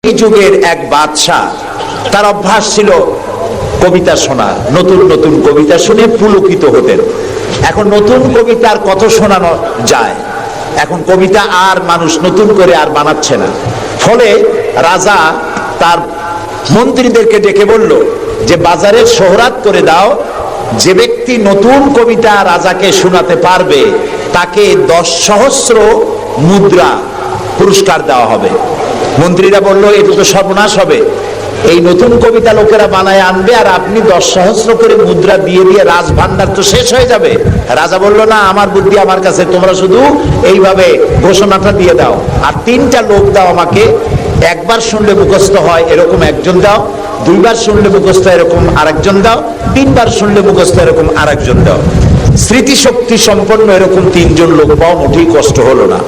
এই যুগের এক বাদশাহ, তার অভ্যাস ছিল কবিতা শোনা, নতুন নতুন কবিতা শুনে পুলকিত হতেন। এখন নতুন কবিতা আর কত শোনানো যায়, এখন কবিতা আর মানুষ নতুন করে আর বানাচ্ছে না। ফলে রাজা তার মন্ত্রীদেরকে ডেকে বলল যে বাজারে শোহরাত করে দাও, যে ব্যক্তি নতুন কবিতা রাজাকে শোনাতে পারবে তাকে 10 সহস্র মুদ্রা পুরস্কার দেওয়া হবে। মন্ত্রীরা বলল এটা তো সর্বনাশ হবে, এই নতুন কবিতা লোকেরা বানায় আনবে আর আপনি 10 সহস্র করে মুদ্রা দিয়ে দিয়ে রাজভান্ডার তো শেষ হয়ে যাবে। রাজা বলল না, আমার বুদ্ধি আমার কাছে, তোমরা শুধু এইভাবে ঘোষণাটা দিয়ে দাও আর 3টা লোক দাও আমাকে, একবার শুনলে মুখস্থ হয় এরকম একজন দাও, 2বার শুনলে মুখস্থ এরকম আরেকজন দাও, 3বার শুনলে মুখস্থ এরকম আরেকজন দাও। স্মৃতিশক্তি সম্পন্ন এরকম 3 জন লোক পাওয়া মোটেই কষ্ট হলো না।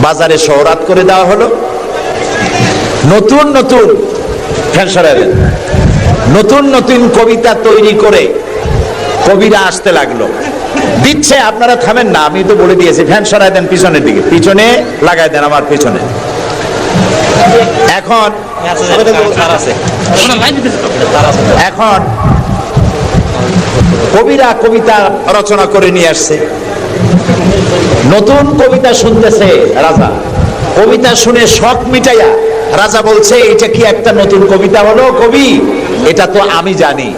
বাজারে শোহরাত করে দেওয়া হলো। নতুন নতুন নতুন নতুন কবিতা তৈরি করে কবিরা আসতে লাগলো, দিচ্ছে। আপনারা থামেন না, আমি তো বলে দিয়েছি, ফ্যান সরাই দেন পিছনের দিকে, পিছনে লাগাই দেন আমার পিছনে। এখন কবিরা কবিতা রচনা করে নিয়ে আসছে, নতুন কবিতা শুনতেছে রাজা। কবিতা শুনে শখ মিটাইয়া রাজা বলছে এটা কি একটা নতুন কবিতা হলো কবি, এটা তো আমি জানি।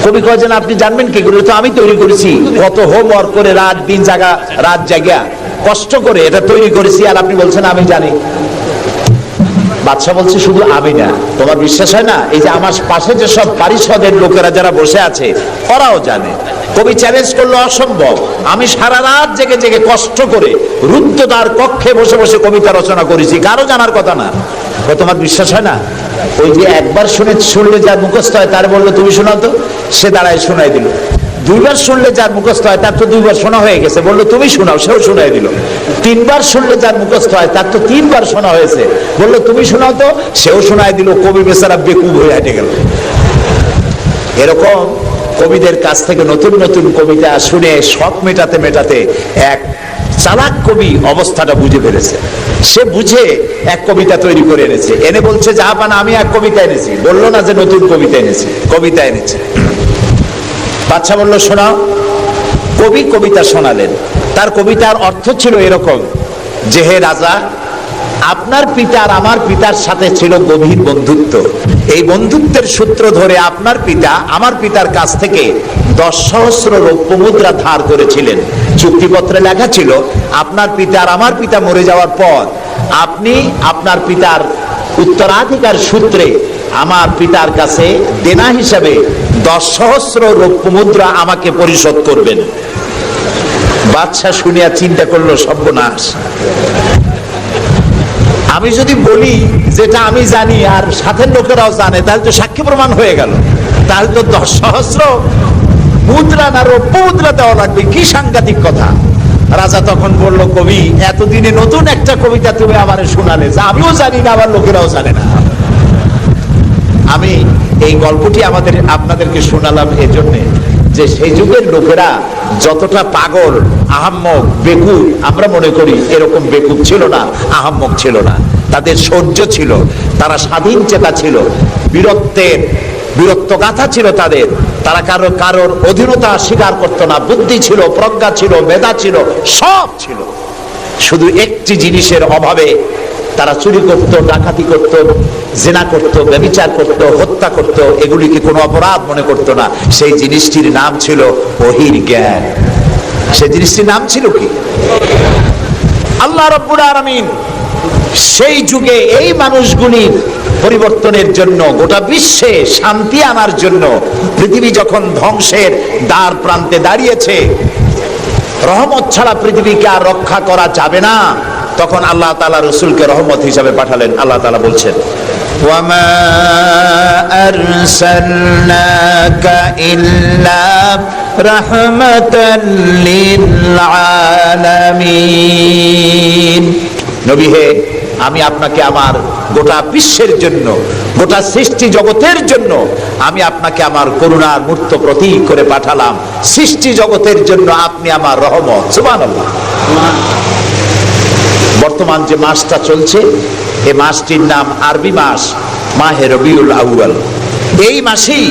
কবি কয়েছেন আপনি জানবেন কি করে, তো আমি তৈরি করেছি, কত হোমওয়ার্ক করে রাত জাগা কষ্ট করে এটা তৈরি করেছি, আর আপনি বলছেন আমি জানি। বাদশা বলছে শুধু আমি না, তোমার বিশ্বাস হয় না, এই যে আমার পাশে যে সব পারিষদের লোকেরা যারা বসে আছে ওরাও জানে। কবি চ্যালেঞ্জ করলো অসম্ভব, আমি সারা রাত জেগে জেগে কষ্ট করে রুদ্ধদ্বার কক্ষে বসে বসে কবিতা রচনা করেছি, কারো জানার কথা না। তোমার বিশ্বাস হয় না? ওই যে একবার শুনলে যার মুখস্থ হয় তার বললো তুমি শোনাও তো, সে দাঁড়ায় শোনাই দিল। 2বার শুনলে যার মুখস্থ হয় তার তো 2বার শোনা হয়ে গেছে, বললো তুমি শোনাও, সেও শোনাই দিল। 3বার শুনলে যার মুখস্থ হয় তার তো 3বার শোনা হয়েছে, বললো তুমি শোনাও তো, সেও শোনাই দিল। কবি বেচারা বেকুব হয়ে হেঁটে গেল। এরকম কবিদের কাছ থেকে নতুন নতুন কবিতা শুনে শখ মেটাতে মেটাতে এক চালাক কবি অবস্থাটা বুঝে ফেলেছে। সে বুঝে এক কবিতা তৈরি করে এনেছে, এনে বলছে জাহাপানা আমি এক কবিতা এনেছি। বললো না যে নতুন কবিতা এনেছি, কবিতা এনেছে। বাদশা বলল শোনাও। কবি কবিতা শোনালেন। তার কবিতার অর্থ ছিল এরকম যে হে রাজা, আপনার পিতা আর আমার পিতার সাথে ছিল গভীর বন্ধুত্ব। এই বন্ধুত্বের সূত্র ধরে আপনার পিতা আমার পিতার কাছ থেকে 10 সহস্র রৌপ্য মুদ্রা ধার করেছিলেন। চুক্তিপত্রে লেখা ছিল আপনার পিতা আর আমার পিতা মরে যাওয়ার পর আপনি আপনার পিতার উত্তরাধিকার সূত্রে আমার পিতার কাছে দেনা হিসাবে 10 সহস্র রৌপ্য মুদ্রা আমাকে পরিশোধ করবেন। বাদশা শুনিয়া চিন্তা করলো সর্বনাশ, আমি যদি বলি যেটা আমি জানি আর সাথের লোকেরাও জানে তাহলে তো সাক্ষী প্রমাণ হয়ে গেল, তাহলে তো 10 সহস্র মুদ্রা না রৌপ্য মুদ্রা দেওয়া লাগবে, কি সাংঘাতিক কথা। রাজা তখন বলল কবি এতদিনে নতুন একটা কবিতা তুমি আমারে শোনালে, যা আমিও জানি না আবার লোকেরাও জানে না। আমি এই গল্পটি আপনাদেরকে শোনালাম এজন্যে যে সেই যুগের লোকেরা যতটা পাগল, আহাম্মক, বেকুব আমরা মনে করি, এরকম বেকুব ছিল না, আহাম্মক ছিল না। তাদের শৌর্য ছিল, তারা স্বাধীন চেতা ছিল, বীরত্বগাথা ছিল তাদের। তারা কারোর অধীনতা স্বীকার করতো না, বুদ্ধি ছিল, প্রজ্ঞা ছিল, মেধা ছিল, সব ছিল। শুধু একটি জিনিসের অভাবে তারা চুরি করত, ডাকাতি করত, জেনা করত, ব্যভিচার করত, হত্যা করত, এগুলিকে কোনো অপরাধ মনে করত না। সেই জিনিসটির নাম ছিল ওহীর জ্ঞান। সেই জিনিসটির নাম ছিল কি? আল্লাহ রাব্বুল আলামিন সেই যুগে এই মানুষগুলির পরিবর্তনের জন্য, গোটা বিশ্বে শান্তি আনার জন্য, পৃথিবী যখন ধ্বংসের দ্বার প্রান্তে দাঁড়িয়েছে, রহমত ছাড়া পৃথিবীকে আর রক্ষা করা যাবে না, তখন আল্লাহ তাআলা রাসূলকে রহমত হিসাবে পাঠালেন। আল্লাহ তাআলা বলছেন ওয়ামা আরসালনাকা ইল্লা রাহমাতাল লিল আলামিন। নবী হে, আমি আপনাকে আমার গোটা বিশ্বের জন্য, গোটা সৃষ্টি জগতের জন্য আমি আপনাকে আমার করুণার মূর্ত প্রতীক করে পাঠালাম। সৃষ্টি জগতের জন্য আপনি আমার রহমত। সুবহানাল্লাহ। বর্তমান যে মাসটা চলছে এই মাসটির নাম আরবি মাস মাহে রবিউল আউয়াল। এই মাসেই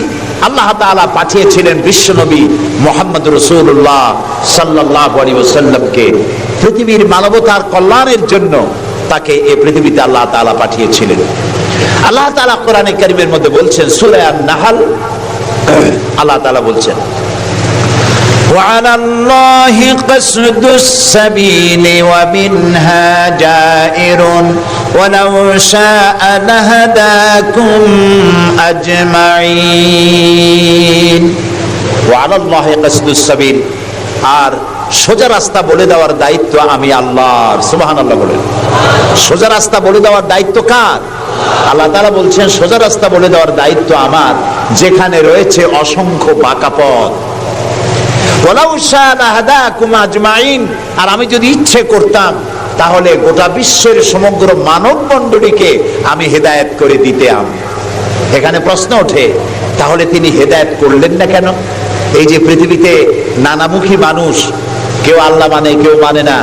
আল্লাহ তাআলা পাঠিয়েছিলেন বিশ্বনবী মুহাম্মদ রাসূলুল্লাহ সাল্লাল্লাহু আলাইহি ওয়াসাল্লামকে পৃথিবীর মানবতার কল্যাণের জন্য। তাকে এই পৃথিবীতে আল্লাহ তাআলা পাঠিয়েছিলেন। আল্লাহ তাআলা কোরআনে কারীমের মধ্যে বলছেন, সূরা আন-নাহল, আল্লাহ তাআলা বলছেন, وعلى الله قصد السبيل ومنها جائر ولو شاء لهداكم أجمعين وعلى الله قصد السبيل। আর সোজা রাস্তা বলে দেওয়ার দায়িত্ব আমি আল্লাহর। সুবহানাল্লাহ বলেন। সোজা রাস্তা বলে দেওয়ার দায়িত্ব কার? আল্লাহ তাআলা বলছেন সোজা রাস্তা বলে দেওয়ার দায়িত্ব আমার, যেখানে রয়েছে অসংখ্য বাঁকা পথ। আর আমি যদি ইচ্ছে করতাম তাহলে গোটা বিশ্বের সমগ্র মানব মণ্ডলীকে আমি হেদায়েত করে দিতাম। এখানে প্রশ্ন ওঠে, তাহলে তিনি হেদায়েত করলেন না কেন? এই যে পৃথিবীতে নানামুখী মানুষ, কেউ আল্লাহ মানে, কেউ মানে না,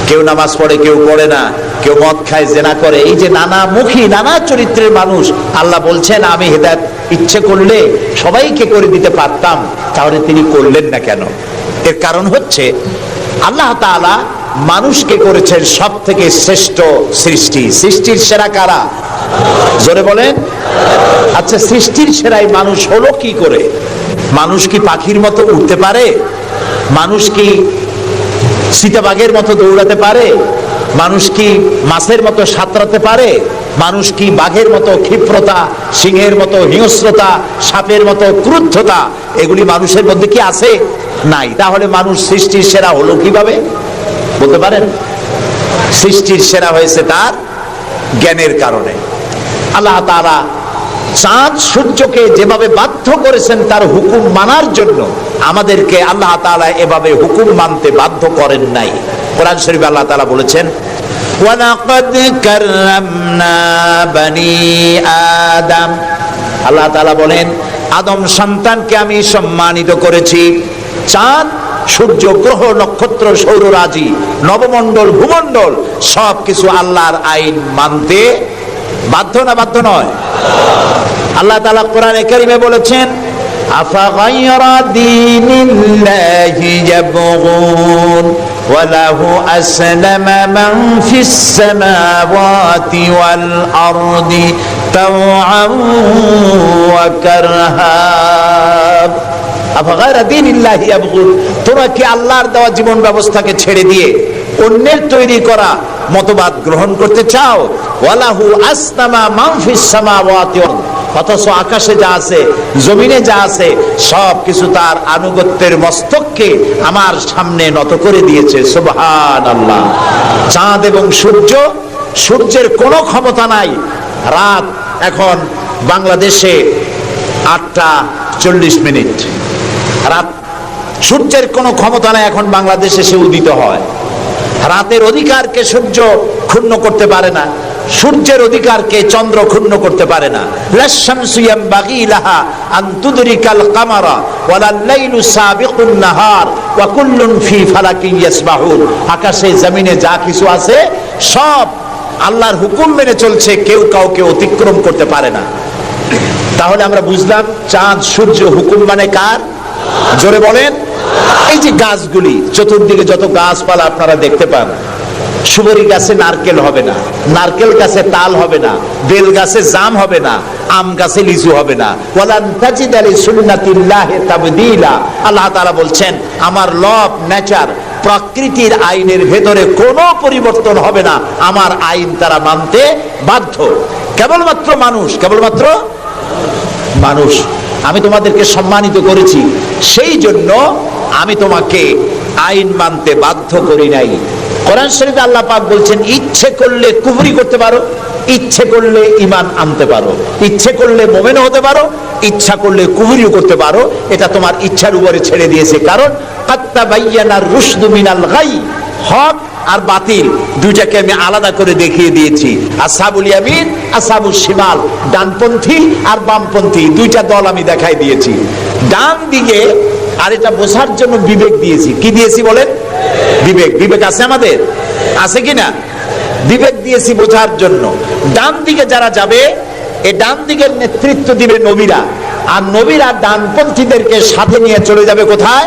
কেউ নামাজ পড়ে, কেউ পড়ে না, কেউ মদ খায়, জেনা করে, এই যে নানামুখী নানা চরিত্রের মানুষ, আল্লাহ বলছেন আমি হেদায়েত ইচ্ছে করলে সবাইকে করে দিতে পারতাম, তাহলে তিনি করলেন না কেন? এর কারণ হচ্ছে আল্লাহ তাআলা মানুষকে করেছেন সব থেকে শ্রেষ্ঠ সৃষ্টি। সৃষ্টির সেরা কারা? জোরে বলেন। আচ্ছা, সৃষ্টির সেরাই মানুষ হলো কি করে? মানুষ কি পাখির মতো উড়তে পারে? মানুষ কি চিতাবাঘের মতো দৌড়াতে পারে? মানুষ কি মাছের মতো সাঁতরাতে পারে? মানুষ কি বাঘের মতো ক্ষিপ্রতা, সিংহের মতো হিংস্রতা, সাপের মতো ক্রুদ্ধতা এগুলি মানুষের মধ্যে কি আছে? নাই। তাহলে মানুষ সৃষ্টির সেরা হলো কিভাবে? বলতে পারেন? সৃষ্টির সেরা হয়েছে তার জ্ঞানের কারণে। আল্লাহ তাআলা চাঁদ সূর্যকে যেভাবে বাধ্য করেছেন তার হুকুম মানার জন্য, আমাদেরকে আল্লাহ তাআলা এভাবে হুকুম মানতে বাধ্য করেন নাই। কোরআন শরীফে আল্লাহ তাআলা বলেছেন, ওয়ালাকাদ কাররামনা বনি আদম। আল্লাহ তাআলা বলেন, আদম সন্তানকে আমি সম্মানিত করেছি। চাঁদ, সূর্য, গ্রহ, নক্ষত্র, সৌররাজি, নবমণ্ডল, ভূমণ্ডল সবকিছু আল্লাহর আইন মানতে বাধ্য না বাধ্য নয়? আল্লাহ তাআলা কোরআনে কারীমে বলেছেন, আফাগায়রা দীনিল্লাহি ইয়াবগুন ওয়া লাহু আসলামা মান ফিস সামাওয়াতি ওয়াল আরদি তাওআন ওয়া কারহা। আফাগায়রা দীনিল্লাহি ইয়াবগুন, তোমরা কি আল্লাহর দেওয়া জীবন ব্যবস্থাকে ছেড়ে দিয়ে অন্যের তৈরি করা মতবাদ গ্রহণ করতে চাও? ওয়ালাহু আসলামা মান ফিস সামাওয়াতি ওয়াল আরদি, অথচ আকাশে যা আছে, জমিনে যা আছে সব কিছু তার আনুগত্যের মস্তককে আমার সামনে নত করে দিয়েছে। সুবহানাল্লাহ। চাঁদ এবং সূর্য, সূর্যের কোনো ক্ষমতা নাই। রাত এখন বাংলাদেশে 8:40, রাত। সূর্যের কোনো ক্ষমতা নাই এখন বাংলাদেশে সে উদিত হয়। রাতের অধিকারকে সূর্য ক্ষুণ্ণ করতে পারে না, সূর্যের অধিকারকে চন্দ্র ক্ষুণ্ণ করতে পারে না। লাশ-শামসু ইয়ামবাগি লাহা আন তুদরিকাল কামারা ওয়ালাল লাইলু সাবিকুন নাহার ওয়া কুল্লুন ফি ফালাকিন ইয়াসবাহুন। আকাশে জমিনে যা কিছু আছে সব আল্লাহর হুকুম মেনে চলছে, কেউ কাউকে অতিক্রম করতে পারে না। তাহলে আমরা বুঝলাম চাঁদ সূর্য হুকুম মানে কার? জোরে বলেন। এই যে গাছগুলি, চতুর্দিকে যত গাছপালা আপনারা দেখতে পান, সুপারি গাছে নারকেল হবে না, নারকেল গাছে তাল হবে না, বেল গাছে জাম হবে না, আম গাছে লিচু হবে না। ওয়ালান তাজিদা লিসুন্নাতিল্লাহি তাবদীলা। আল্লাহ তাআলা বলছেন আমার লব, নেচার, প্রকৃতির আইনের ভেতরে কোনো পরিবর্তন হবে না। আমার আইন তারা মানতে বাধ্য। কেবলমাত্র মানুষ, কেবলমাত্র মানুষ। আমি তোমাদেরকে সম্মানিত করেছি, সেই জন্য আমি তোমাকে আইন মানতে বাধ্য করি নাই। কোরআন শরীফে আল্লাহ পাক বলছেন, ইচ্ছে করলে কুফরি করতে পারো, ইচ্ছে করলে ঈমান আনতে পারো, ইচ্ছে করলে মুমিন হতে পারো, ইচ্ছা করলে কুফরিও করতে পারো। এটা তোমার ইচ্ছার উপরে ছেড়ে দিয়েছে। কারণ কাদ তাবায়্যানার রুশদু মিনাল গাই, হক আর বাতিল দুইটাকে আমি আলাদা করে দেখিয়ে দিয়েছি। আসহাবুল ইয়ামিন, আসহাবুশ শিমাল, ডানপন্থী আর বামপন্থী দুইটা দল আমি দেখাই দিয়েছি। ডান দিকে, আর এটা বোঝার জন্য বিবেক দিয়েছি। কি দিয়েছি বলেন? বিবেক। বিবেক আছে আমাদের? আছে কিনা? বিবেক দিয়েছি বোঝার জন্য। ডান দিকে যারা যাবে, এই ডান দিকের নেতৃত্ব দিবে নবীরা, আর নবীরা ডানপন্থীদেরকে সাথে নিয়ে চলে যাবে কোথায়?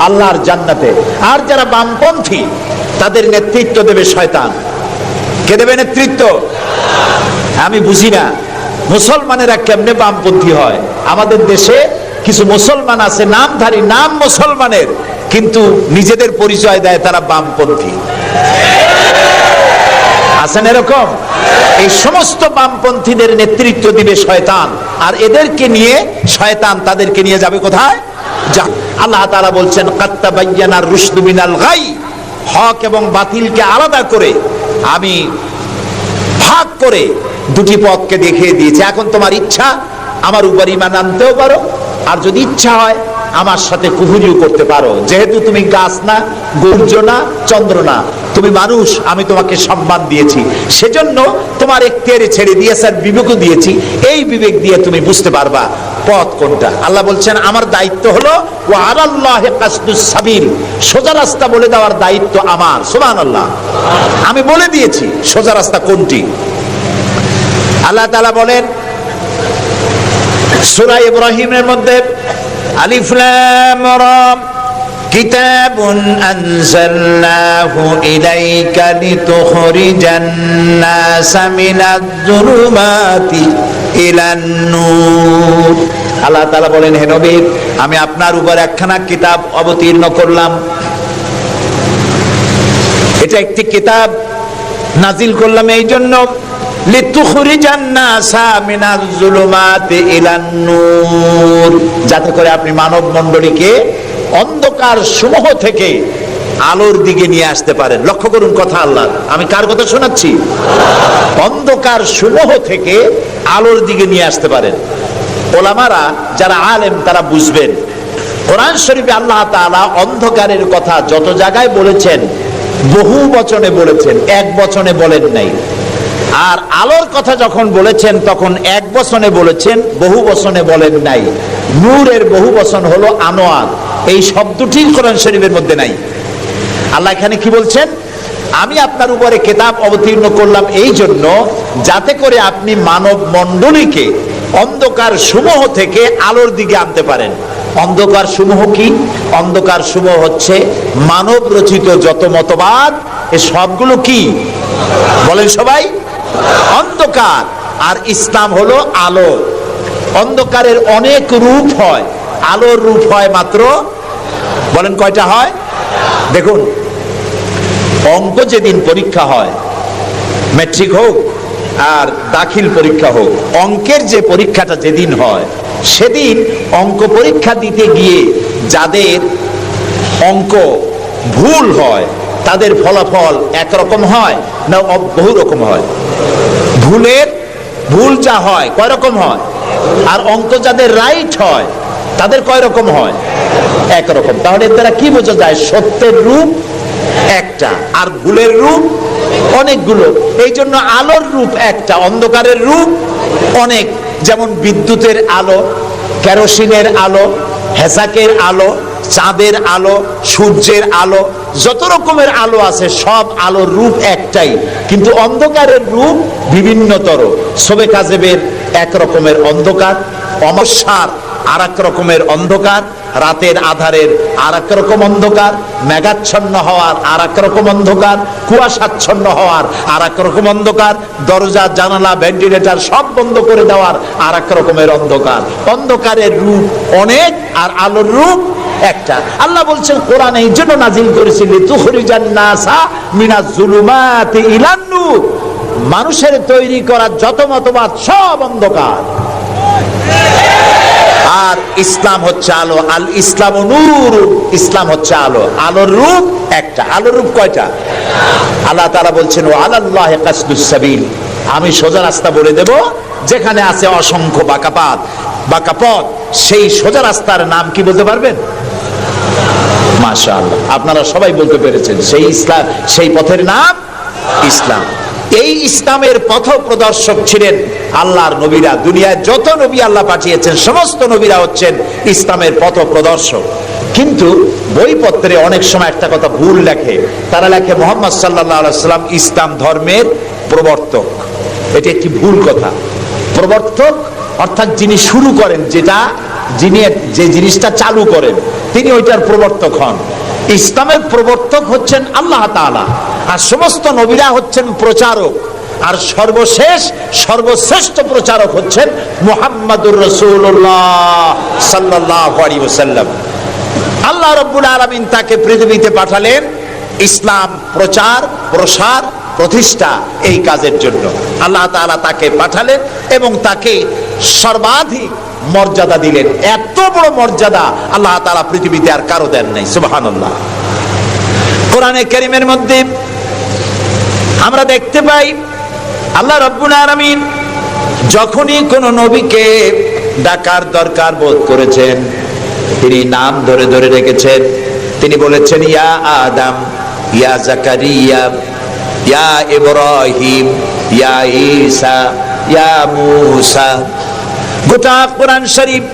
আল্লাহর জান্নাতে। আর যারা বামপন্থী, তাদের নেতৃত্ব দেবে শয়তান। কে দেবে নেতৃত্ব? আমি বুঝি না মুসলমানেরা কেমনে বামপন্থী হয়। আমাদের দেশে কিছু মুসলমান আছে নামধারী, নাম মুসলমানের, কিন্তু নিজেদের পরিচয় দেয় তারা বামপন্থী। আছেন এরকম? এই সমস্ত বামপন্থীদের নেতৃত্ব দিবে শয়তান, আর এদেরকে নিয়ে শয়তান তাদেরকে নিয়ে যাবে কোথায়? আল্লাহ তাআলা বলছেন কাত্তাবায়্যানার রুশদু মিনাল গাই, হক এবং বাতিলকে আলাদা করে আমি ভাগ করে দুটি পথকে দেখিয়ে দিয়েছি। এখন তোমার ইচ্ছা আমার উপর ঈমান আনতেও পারো, আর যদি ইচ্ছা হয় আমার সাথে কুফরিও করতে পারো। যেহেতু তুমি গাছ না, সূর্য না, চন্দ্র না, তুমি মানুষ, আমি তোমাকে সম্মান দিয়েছি, সেজন্য তোমার এখতিয়ারে ছেড়ে দিয়েছি, আর বিবেকও দিয়েছি। এই বিবেক দিয়ে তুমি বুঝতে পারবা পথ কোনটা। আল্লাহ বলছেন আমার দায়িত্ব হলো ওয়া আলাল্লাহি কাসদুস সাবিল, সোজা রাস্তা বলে দেওয়ার দায়িত্ব আমার। সুবহানাল্লাহ, আমি বলে দিয়েছি সোজা রাস্তা কোনটি। আল্লাহ তাআলা বলেন সূরা ইব্রাহিমের মধ্যে আলিফ লাম রা কিতাবুন আনজালনাহু ইলাইকা লিতুখরিজান নাসা মিনাজ যুলুমাতি ইলান নূর। আল্লাহ তাআলা বলেন হে নবী, আমি আপনার উপর একখানা কিতাব অবতীর্ণ করলাম। এটা একটি কিতাব নাজিল করলাম এই জন্য লিতুখরিজান নাসা মিনাজ যুলুমাতি ইলান নূর, যাতে করে আপনি মানব মণ্ডলীকে অন্ধকার সমূহ থেকে আলোর দিকে নিয়ে আসতে পারেন। লক্ষ্য করুন কথা আল্লাহ, আমি কার কথা শোনাচ্ছি? অন্ধকার সমূহ থেকে আলোর দিকে নিয়ে আসতে পারেন। ওলামারা যারা আলেম তারা বুঝবেন, কোরআন শরীফে আল্লাহ তাআলা অন্ধকারের কথা যত জায়গায় বলেছেন বহু বচনে বলেছেন, এক বচনে বলেন নাই। আর আলোর কথা যখন বলেছেন তখন এক বচনে বলেছেন, বহু বচনে বলেন নাই। নূরের বহু বচন হলো আনোয়ার, এই শব্দটি কোরআন শরীফের মধ্যে নাই। আল্লাহ এখানে কি বলছেন? আমি আপনার উপরে কিতাব অবতীর্ণ করলাম এই জন্য যাতে করে আপনি মানব মণ্ডলীকে অন্ধকার সমূহ থেকে আলোর দিকে আনতে পারেন। অন্ধকার সমূহ কি? অন্ধকার সমূহ হচ্ছে মানব রচিত যত মতবাদ, এ সবগুলো কি বলেন সবাই? অন্ধকার। আর ইসলাম হলো আলো। অন্ধকারের অনেক রূপ হয়, আলোর রূপ হয় মাত্র, বলেন কয়টা হয়? দেখুন, অঙ্ক যেদিন পরীক্ষা হয়, ম্যাট্রিক হোক আর দাখিল পরীক্ষা হোক, অঙ্কের যে পরীক্ষাটা যেদিন হয় সেদিন অঙ্ক পরীক্ষা দিতে গিয়ে যাদের অঙ্ক ভুল হয় তাদের ফলাফল একরকম হয় না বহু রকম হয়? ভুল যা হয় কয় রকম হয়, আর অঙ্ক যাদের রাইট হয় তাদের কয় রকম হয়? একরকম। তাহলে এর দ্বারা কি বোঝা যায়? সত্যের রূপ একটা আর ভুলের রূপ অনেকগুলো। এই জন্য আলোর রূপ একটা, অন্ধকারের রূপ অনেক। যেমন বিদ্যুতের আলো, কেরোসিনের আলো, হেসাকের আলো, চাঁদের আলো, সূর্যের আলো, যত রকমের আলো আছে সব আলোর রূপ একটাই, কিন্তু অন্ধকারের রূপ বিভিন্নতর। সবে কাজেবের এক রকমের অন্ধকার, অমাবস্যার আর এক রকমের অন্ধকার, রাতের আধারের আর এক রকম অন্ধকার, মেঘাচ্ছন্ন হওয়ার আর এক রকম অন্ধকার, কুয়াশাচ্ছন্ন হওয়ার আর এক রকম অন্ধকার, দরজা জানালা ভেন্টিলেটর সব বন্ধ করে দেওয়ার আর এক রকমের অন্ধকার। অন্ধকারের রূপ অনেক আর আলোর রূপ একটা। আল্লাহ বলছেন কোরআন এই জন্য নাজিল করেছিল লিতুখরিজান নাসা মিনাজ যুলুমাতি ইলান নূর, মানুষের তৈরি করা যত মতবাদ সব অন্ধকার, আর ইসলাম হচ্ছে আলো। আল ইসলাম নূর, ইসলাম হচ্ছে আলো। আলোর রূপ একটা। আলোর রূপ কয়টা? আল্লাহ তাআলা বলছেন ওয়া আলাল্লাহি কাসদুস সাবিল, আমি সোজা রাস্তা বলে দেব, যেখানে আছে অসংখ্য বাঁকা পথ, সেই সোজা রাস্তার নাম কি বলতে পারবেন? মাশাআল্লাহ, আপনারা সবাই বলতে পেরেছেন। সেই ইসলাম, সেই পথের নাম ইসলাম। এই ইসলামের পথ প্রদর্শক ছিলেন আল্লাহর নবীরা। দুনিয়ায় যত নবী আল্লাহ পাঠিয়েছেন সমস্ত নবীরা হচ্ছেন ইসলামের পথ প্রদর্শক। কিন্তু বইপত্রে অনেক সময় একটা কথা ভুল লেখে, তারা লেখে মুহাম্মদ সাল্লাল্লাহু আলাইহি ওয়াসাল্লাম ইসলাম ধর্মের প্রবর্তক। এটি একটি ভুল কথা। প্রবর্তক অর্থাৎ যিনি শুরু করেন, যিনি যে জিনিসটা চালু করেন, তিনি ওইটার প্রবর্তক হন। ইসলামের প্রবর্তক হচ্ছেন আল্লাহ তাআলা, আর সমস্ত নবীরা হচ্ছেন প্রচারক, আর সর্বশ্রেষ্ঠ প্রচারক হচ্ছেন মুহাম্মাদুর রাসূলুল্লাহ সাল্লাল্লাহু আলাইহি ওয়াসাল্লাম। আল্লাহ রাব্বুল আলামিন তাকে পৃথিবীতে পাঠালেন ইসলাম প্রচার, প্রসার, প্রতিষ্ঠা এই কাজের জন্য। আল্লাহ তাআলা তাকে পাঠালেন এবং তাকে সর্বাধিক মর্যাদা দিলেন। এত বড় মর্যাদা আল্লাহ তাআলা পৃথিবীতে আর কারো দেন নাই। সুবহানাল্লাহ। কোরআনে কারীমের মধ্যে আমরা দেখতে পাই আল্লাহ রাব্বুল আলামিন যখনই কোন নবীকে ডাকার দরকার বোধ করেছেন, তিনি নাম ধরে ধরে রেখেছেন। তিনি বলেছেন ইয়া আদম, ইয়া জাকারিয়া, ইয়া ইব্রাহিম, ইয়া ঈসা, ইয়া মূসা। গোটা কোরআন শরীফ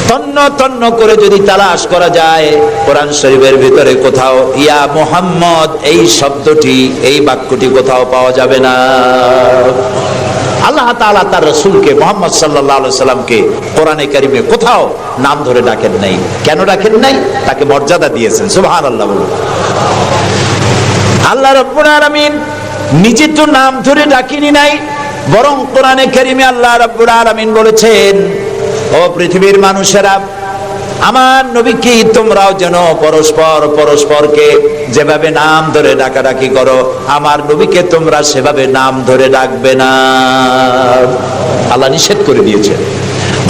তন্ন তন্ন করে যদি তালাশ করা যায়, কোরআন শরীফের ভিতরে কোথাও ইয়া মুহাম্মদ এই শব্দটি, এই বাক্যটি কোথাও পাওয়া যাবে না। আল্লাহ তাআলা তার রাসূলকে মুহাম্মদ সাল্লাল্লাহু আলাইহি সাল্লামকে কোরআনে কারীমে কোথাও নাম ধরে ডাকেন নাই। কেন ডাকেন নাই? তাকে মর্যাদা দিয়েছেন। সুবহানাল্লাহ বলুন। আল্লাহ রাব্বুল আলামিন নিজে তো নাম ধরে ডাকেনি নাই, বরং কোরআনে কারীমে আল্লাহ রাব্বুল আলামিন বলেছেন, ও পৃথিবীর মানুষেরা, আমার নবীকে তোমরাও যেন পরস্পরকে যেভাবে নাম ধরে ডাকাডাকি করো, আমার নবীকে তোমরা সেভাবে নাম ধরে ডাকবে না। আল্লাহ নিষেধ করে দিয়েছেন।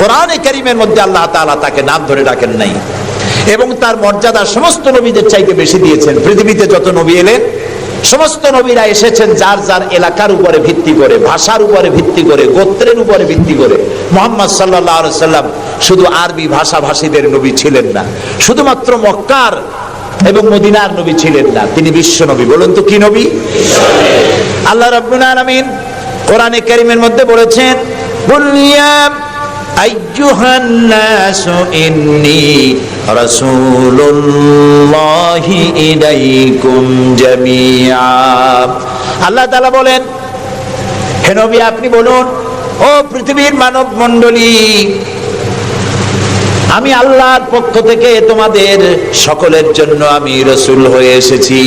কোরআনে কারীমের মধ্যে আল্লাহ তাআলা তাকে নাম ধরে ডাকেন নাই এবং তার মর্যাদা সমস্ত নবীদের চাইতে বেশি দিয়েছেন। পৃথিবীতে যত নবী এলেন, সমস্ত নবীরা এসেছেন যার যার এলাকার উপরে ভিত্তি করে, ভাষার উপরে ভিত্তি করে, গোত্রের উপরে ভিত্তি করে। মুহাম্মদ সাল্লাল্লাহু আলাইহি সাল্লাম শুধু আরবি ভাষাভাষীদের নবী ছিলেন না, শুধুমাত্র মক্কার এবং মদিনার নবী ছিলেন না, তিনি বিশ্ব নবী। বলুন তো কি নবী? আল্লাহ রাব্বুল আলামিন কোরআনে কারীমের মধ্যে বলেছেন, কুল ইয়া আইয়ুহান নাসু ইন্নী রাসূলুল্লাহি ইলাইকুম জামিআ। আল্লাহ তাআলা বলেন, হে নবী আপনি বলুন, ও পৃথিবীর মানব মণ্ডলী, আমি আল্লাহর পক্ষ থেকে তোমাদের সকলের জন্য আমি রাসূল হয়ে এসেছি।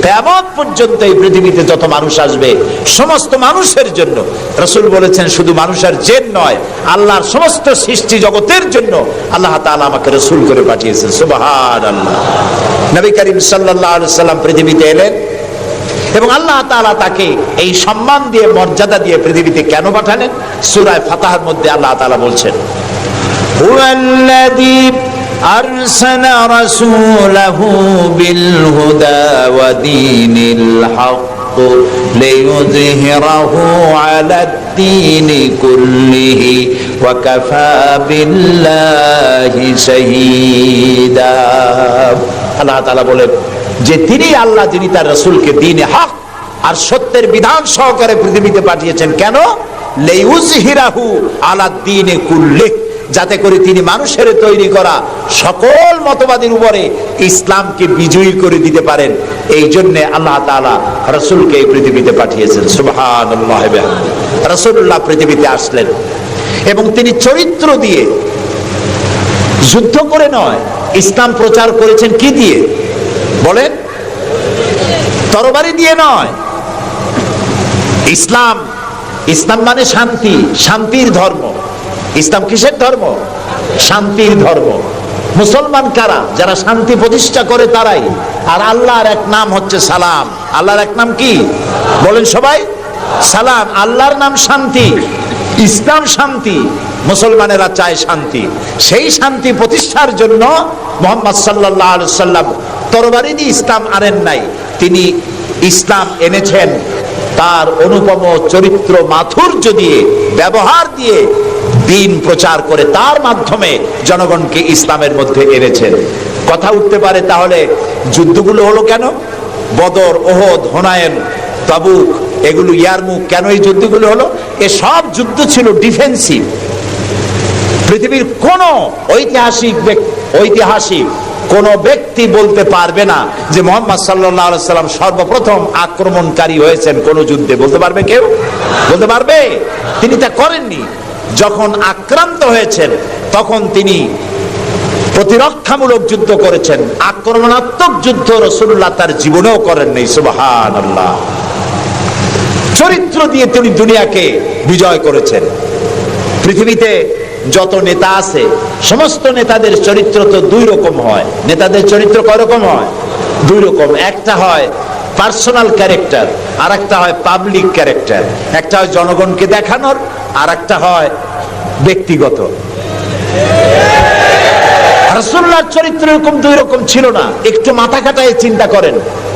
কিয়ামত পর্যন্ত এই পৃথিবীতে যত মানুষ আসবে সমস্ত মানুষের জন্য। রাসূল বলেছেন শুধু মানুষের জিন নয়, আল্লাহর সমস্ত সৃষ্টি জগতের জন্য আল্লাহ তাআলা আমাকে রাসূল করে পাঠিয়েছেন। সুবহানাল্লাহ। নবী করিম সাল্লাল্লাহু আলাইহি সাল্লাম পৃথিবীতে এলেন এবং আল্লাহ তাআলা তাকে এই সম্মান দিয়ে, মর্যাদা দিয়ে পৃথিবীতে কেন পাঠালেন? সূরা ফাতহার মধ্যে আল্লাহ তাআলা বলছেন, هو الذي أرسل رسوله بالهدى ودين الحق ليظهره على الدين كله وكفى بالله شهيدا। আল্লাহ তাআলা বলেন যে তিনি আল্লাহ, যিনি তার রাসূলকে দ্বীনে হক আর সত্যের বিধান সহকারে পৃথিবীতে পাঠিয়েছেন। কেন? লিইউযহিরাহু আলা দ্বীনি কুল্লিহি, যাতে করে তিনি মানুষের তৈরি করা সকল মতবাদের উপরে ইসলামকে বিজয়ী করে দিতে পারেন। এই জন্য আল্লাহ তাআলা রাসূলকে এই পৃথিবীতে পাঠিয়েছেন। সুবহানাল্লাহ। রাসূলুল্লাহ পৃথিবীতে আসলেন এবং তিনি চরিত্র দিয়ে, যুদ্ধ করে নয়, ইসলাম প্রচার করেছেন কি দিয়ে বলেন? তরবারি দিয়ে নয়। ইসলাম মানে শান্তি, শান্তির ধর্ম। ইসলাম কিসের ধর্ম? শান্তির ধর্ম। মুসলমান কারা? যারা শান্তি প্রতিষ্ঠা করে তারাই। আর আল্লাহর এক নাম হচ্ছে সালাম। আল্লাহর এক নাম কি বলেন সবাই? সালাম। আল্লাহর নাম শান্তি, ইসলাম শান্তি, মুসলমানেরা চায় শান্তি। সেই শান্তি প্রতিষ্ঠার জন্য মুহাম্মদ সাল্লাল্লাহু আলাইহি সাল্লাম তরবারি দিয়ে ইসলাম আনেন নাই, তিনি ইসলাম এনেছেন তার অনুপম চরিত্র মাধুর্য দিয়ে, ব্যবহার দিয়ে, দিন প্রচার করে তার মাধ্যমে জনগণকে ইসলামের মধ্যে এনেছেন। কথা উঠতে পারে তাহলে যুদ্ধগুলো হলো কেন? বদর, ওহদ, হুনাইন, তাবুক, এগুলো ইয়ারমুক, কেন এই যুদ্ধগুলো হলো? এসব যুদ্ধ ছিল ডিফেন্সিভ। পৃথিবীর কোন ঐতিহাসিক ঐতিহাসিক কোন ব্যক্তি বলতে পারবে না যে মুহাম্মদ সাল্লাল্লাহু আলাইহি সাল্লাম সর্বপ্রথম আক্রমণকারী হয়েছেন কোন যুদ্ধে। বলতে পারবে কেউ? বলতে পারবে? তিনি তা করেননি। যখন আক্রান্ত হয়েছেন তখন তিনি প্রতিরক্ষামূলক যুদ্ধ করেছেন, আক্রমণাত্মক যুদ্ধ রাসূলুল্লাহ তার জীবনেও করেননি। সুবহানাল্লাহ। চরিত্র দিয়ে তিনি দুনিয়াকে বিজয় করেছেন। পৃথিবীতে যত নেতা আছে সমস্ত নেতাদের চরিত্র তো দুই রকম হয়। নেতাদের চরিত্র কয় রকম হয়? দুই রকম। একটা হয় পার্সোনাল ক্যারেক্টার, আর একটা হয় পাবলিক ক্যারেক্টার। একটা হয় জনগণকে দেখানোর, আর একটা হয় ব্যক্তিগত। রাসূলুল্লাহর চরিত্র এরকম দুই রকম ছিল না। একটু মাথা খাটায় চিন্তা করেন,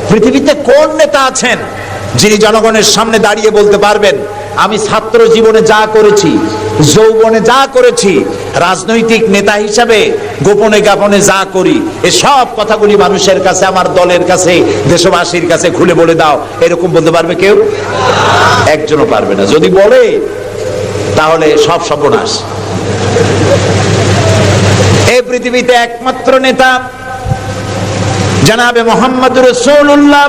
পৃথিবীতে কোন নেতা আছেন যিনি জনগণের সামনে দাঁড়িয়ে বলতে পারবেন আমি ছাত্র জীবনে যা করেছি, যৌবনে যা করেছি, রাজনৈতিক নেতা হিসাবে গোপনে গোপনে যা করি, এই সব কথাগুলি মানুষের কাছে, আমার দলের কাছে, দেশবাসীর কাছে খুলে বলে দাও, এরকম বলতে পারবে কেউ? একজনও পারবে না। যদি বলে তাহলে সব সর্বনাশ। এই পৃথিবীতে একমাত্র নেতা জনাবে মুহাম্মদুর রাসূলুল্লাহ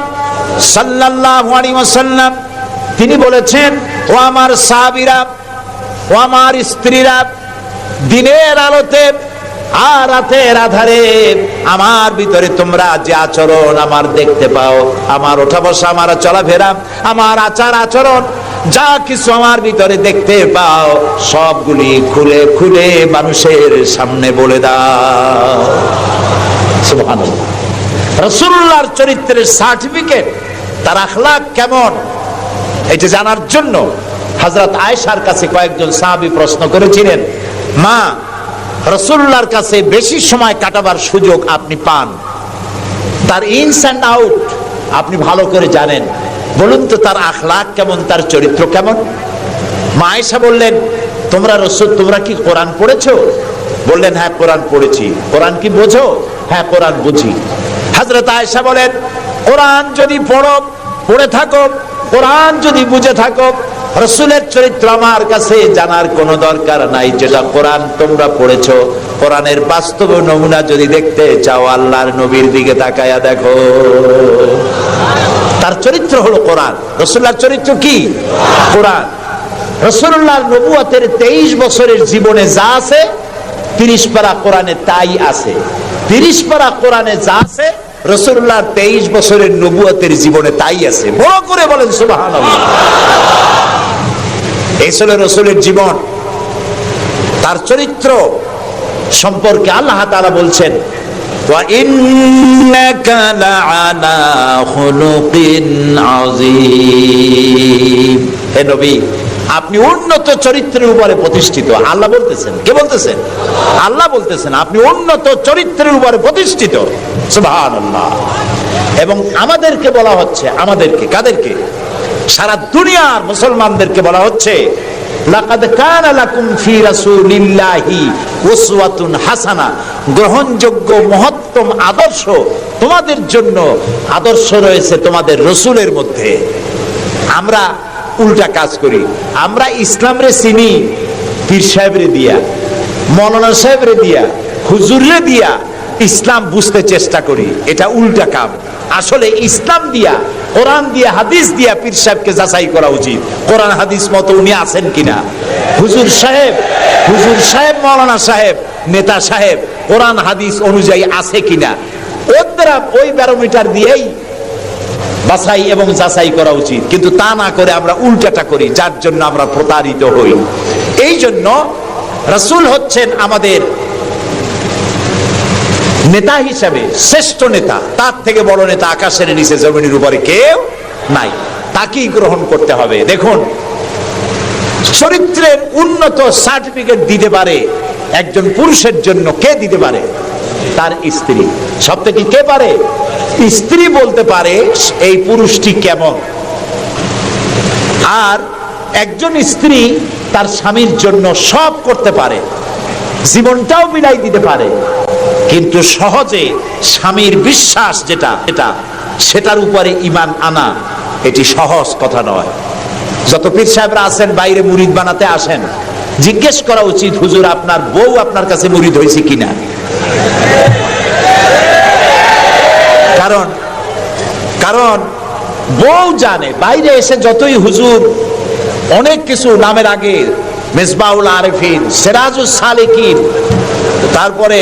সাল্লাল্লাহু আলাইহি ওয়াসাল্লাম। তিনি বলেছেন, ও আমার সাহাবীরা, ও আমার স্ত্রীরা, দিনের আলোতে আর রাতের আধারে আমার ভিতরে তোমরা যে আচরণ আমার দেখতে পাও, আমার ওঠা বসা, আমার চলাফেরা, আমার আচার আচরণ, যা কিছু আমার ভিতরে দেখতে পাও সবগুলি খুলে খুলে মানুষের সামনে বলে দাও। সুবহানাল্লাহ। রাসূলুল্লাহর চরিত্রের সার্টিফিকেট, তার আখলাক কেমন, এটা জানার জন্য হযরত আয়েশার কাছে কয়েকজন সাহাবী প্রশ্ন করেছিলেন, মা, রাসূলুল্লাহর কাছে বেশি সময় কাটাবার সুযোগ আপনি পান, তার ইনস এন্ড আউট আপনি ভালো করে জানেন, বলুন তো তার আখলাক কেমন, তার চরিত্র কেমন? মা আয়েশা বললেন, তোমরা রাসূল, তোমরা কি কোরআন পড়েছো? বললেন, হ্যাঁ কোরআন পড়েছি। কোরআন কি বোঝো? হ্যাঁ কোরআন বুঝি। হযরত আয়েশা বলেন, কোরআন যদি পড়ে থাকো, কোরআন যদি বুঝে থাকো, রাসূলের চরিত্র আমার কাছে জানার কোনো দরকার নাই। যেটা কোরআন তোমরা পড়েছো, কোরআনের বাস্তব নমুনা যদি দেখতে চাও, আল্লাহর নবীর দিকে তাকায়া দেখো। তার চরিত্র হলো কোরআন। রাসূলুল্লাহর চরিত্র কি? কোরআন। রাসূলুল্লাহর নবুয়তের 23 বছরের জীবনে যা আছে, 30 পারা কোরআনে তাই আছে। 30 পারা কোরআনে যা আছে, রাসূলুল্লাহর 23 বছরের নবুয়তের জীবনে তাই আছে। বড় করে বলেন সুবহানাল্লাহ। এই ছিল রাসূলের জীবন। তার চরিত্র সম্পর্কে আল্লাহ তাআলা বলছেন, ওয়া ইন্নাকা লাআলা খুলুকিন আযীম। হে নবী, আপনি উন্নত চরিত্রের উপরে প্রতিষ্ঠিত। আল্লাহ বলতেছেন। কে বলতেছেন? আল্লাহ বলতেছেন আপনি উন্নত চরিত্রের উপরে প্রতিষ্ঠিত। সুবহানাল্লাহ। এবং আমাদেরকে বলা হচ্ছে, আমাদেরকে, কাদেরকে? সারা দুনিয়ার মুসলমানদেরকে বলা হচ্ছে, লাকাদ কানা লাকুম ফি রাসূলিল্লাহি উসওয়াতুন হাসানা, গ্রহণযোগ্য মহত্তম আদর্শ তোমাদের জন্য আদর্শ রয়েছে তোমাদের রাসূলের মধ্যে। আমরা উল্টা কাজ করি। আমরা ইসলামরে চিনি পীর সাহেবরে দিয়া, মৌলানা সাহেবরে দিয়া, হুজুররে দিয়া ইসলাম বুঝতে চেষ্টা করি। এটা উল্টা কাম। আসলে ইসলাম দিয়া, কোরআন দিয়া, হাদিস দিয়া পীর সাহেবকে যাচাই করা উচিত, কোরআন হাদিস মতো উনি আছেন কিনা। হুজুর সাহেব, মৌলানা সাহেব, নেতা সাহেব কোরআন হাদিস অনুযায়ী আছে কিনা, ওই ব্যারোমিটার দিয়েই বাছাই এবং যাচাই করা উচিত। কিন্তু তা না করে আমরা উল্টাটা করি, যার জন্য আমরা প্রতারিত হই। এই জন্য রাসূল হচ্ছেন আমাদের নেতা হিসাবে শ্রেষ্ঠ নেতা। তার থেকে বড় নেতা আকাশের নিচে জমিনের উপরে কেউ নাই। তাকেই গ্রহণ করতে হবে। দেখুন, চরিত্রের উন্নত সার্টিফিকেট দিতে পারে একজন পুরুষের জন্য কে দিতে পারে? তার স্ত্রী। সব থেকে কে পারে? স্ত্রী বলতে পারে এই পুরুষটি কেমন। আর একজন স্ত্রী তার স্বামীর জন্য সব করতে পারে, জীবনটাও বিলাই দিতে পারে, কিন্তু সহজে স্বামীর বিশ্বাস যেটা সেটার উপরে ঈমান আনা এটি সহজ কথা নয়। যত পীর সাহেবরা আছেন বাইরে মুরিদ বানাতে আসেন, জিজ্ঞেস করা উচিত, হুজুর আপনার বউ আপনার কাছে মুরিদ হয়েছে কিনা। কারণ বউ জানে, বাইরে এসে যতই হুজুর অনেক কিছু নামের আগে মিসবাহুল আরিফিন, সিরাজুস সালিকিন, তারপরে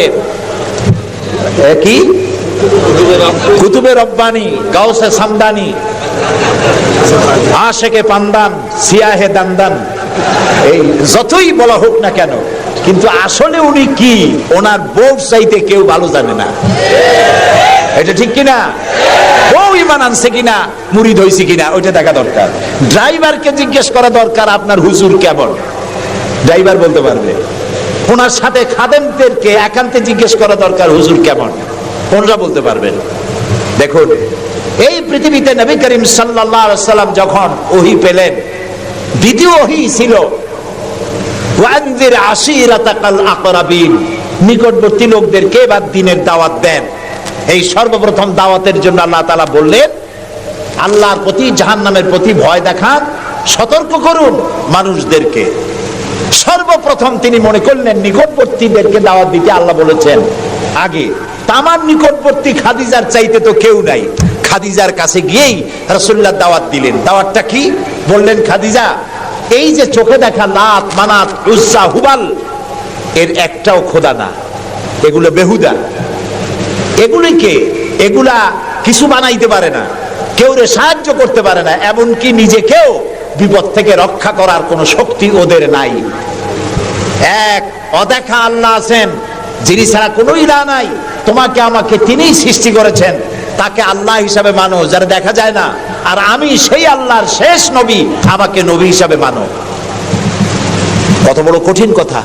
কি কুতুবে রব্বানি, গাউসে সামদানি, আশেকে পান্দান, সিয়াহে দান্দান, এই যতই বলা হোক না কেন, কিন্তু আসলে উনি কি ওনার বউ চাইতে কেউ ভালো জানে না। এটা ঠিক কিনা? বউ ঈমান আনছে কিনা, মুরিদ হইছে কিনা, ওইটা দেখা দরকার। ড্রাইভারকে জিজ্ঞেস করা দরকার আপনার হুজুর কেমন, ড্রাইভার বলতে পারবে। ওনার সাথে খাদেমদেরকে একান্তে জিজ্ঞেস করা দরকার হুজুর কেমন, ওনারা বলতে পারবেন। দেখুন, এই পৃথিবীতে নবী করিম সাল্লাল্লাহু আলাইহি সাল্লাম যখন ওহী পেলেন, দ্বিতীয় ওহী ছিল ওয়ানজির আশিরাতাকাল আকরাবিন, নিকটবর্তী লোকদেরকে এবার দ্বীনের দাওয়াত দেন। এই সর্বপ্রথম দাওয়াতের জন্য আল্লাহ তাআলা বললেন, আল্লাহর প্রতি, জাহান্নামের প্রতি ভয় দেখান, সতর্ক করুন মানুষদেরকে। সর্বপ্রথম তিনি মনে করলেন নিকটবর্তীদেরকে দাওয়াত দিতে আল্লাহ বলেছেন আগে। তামার নিকটবর্তী খাদিজার চাইতে তো কেউ নাই। খাদিজার কাছে গিয়েই রাসূলুল্লাহ দাওয়াত দিলেন। দাওয়াতটা কি? বললেন, খাদিজা, এই যে চোখে দেখা লাত, মানাত, উজ্জা, হুবাল, এর একটাও খোদা না, এগুলো বেহুদা। এগুলা কিছু বানাইতে পারে না, কেউ রে সাহায্য করতে পারে না, এমনকি নিজেকেও বিপদ থেকে রক্ষা করার কোন শক্তি ওদের নাই। এক অদেখা আল্লাহ আছেন, যিনি ছাড়া কোনো ইলাহ নাই। তোমাকে আমাকে তিনিই সৃষ্টি করেছেন, তাকে আল্লাহ হিসাবে মানো, যারা দেখা যায় না। আর আমি সেই আল্লাহর শেষ নবী, আমাকে নবী হিসাবে মানো। কত বড় কঠিন কথা,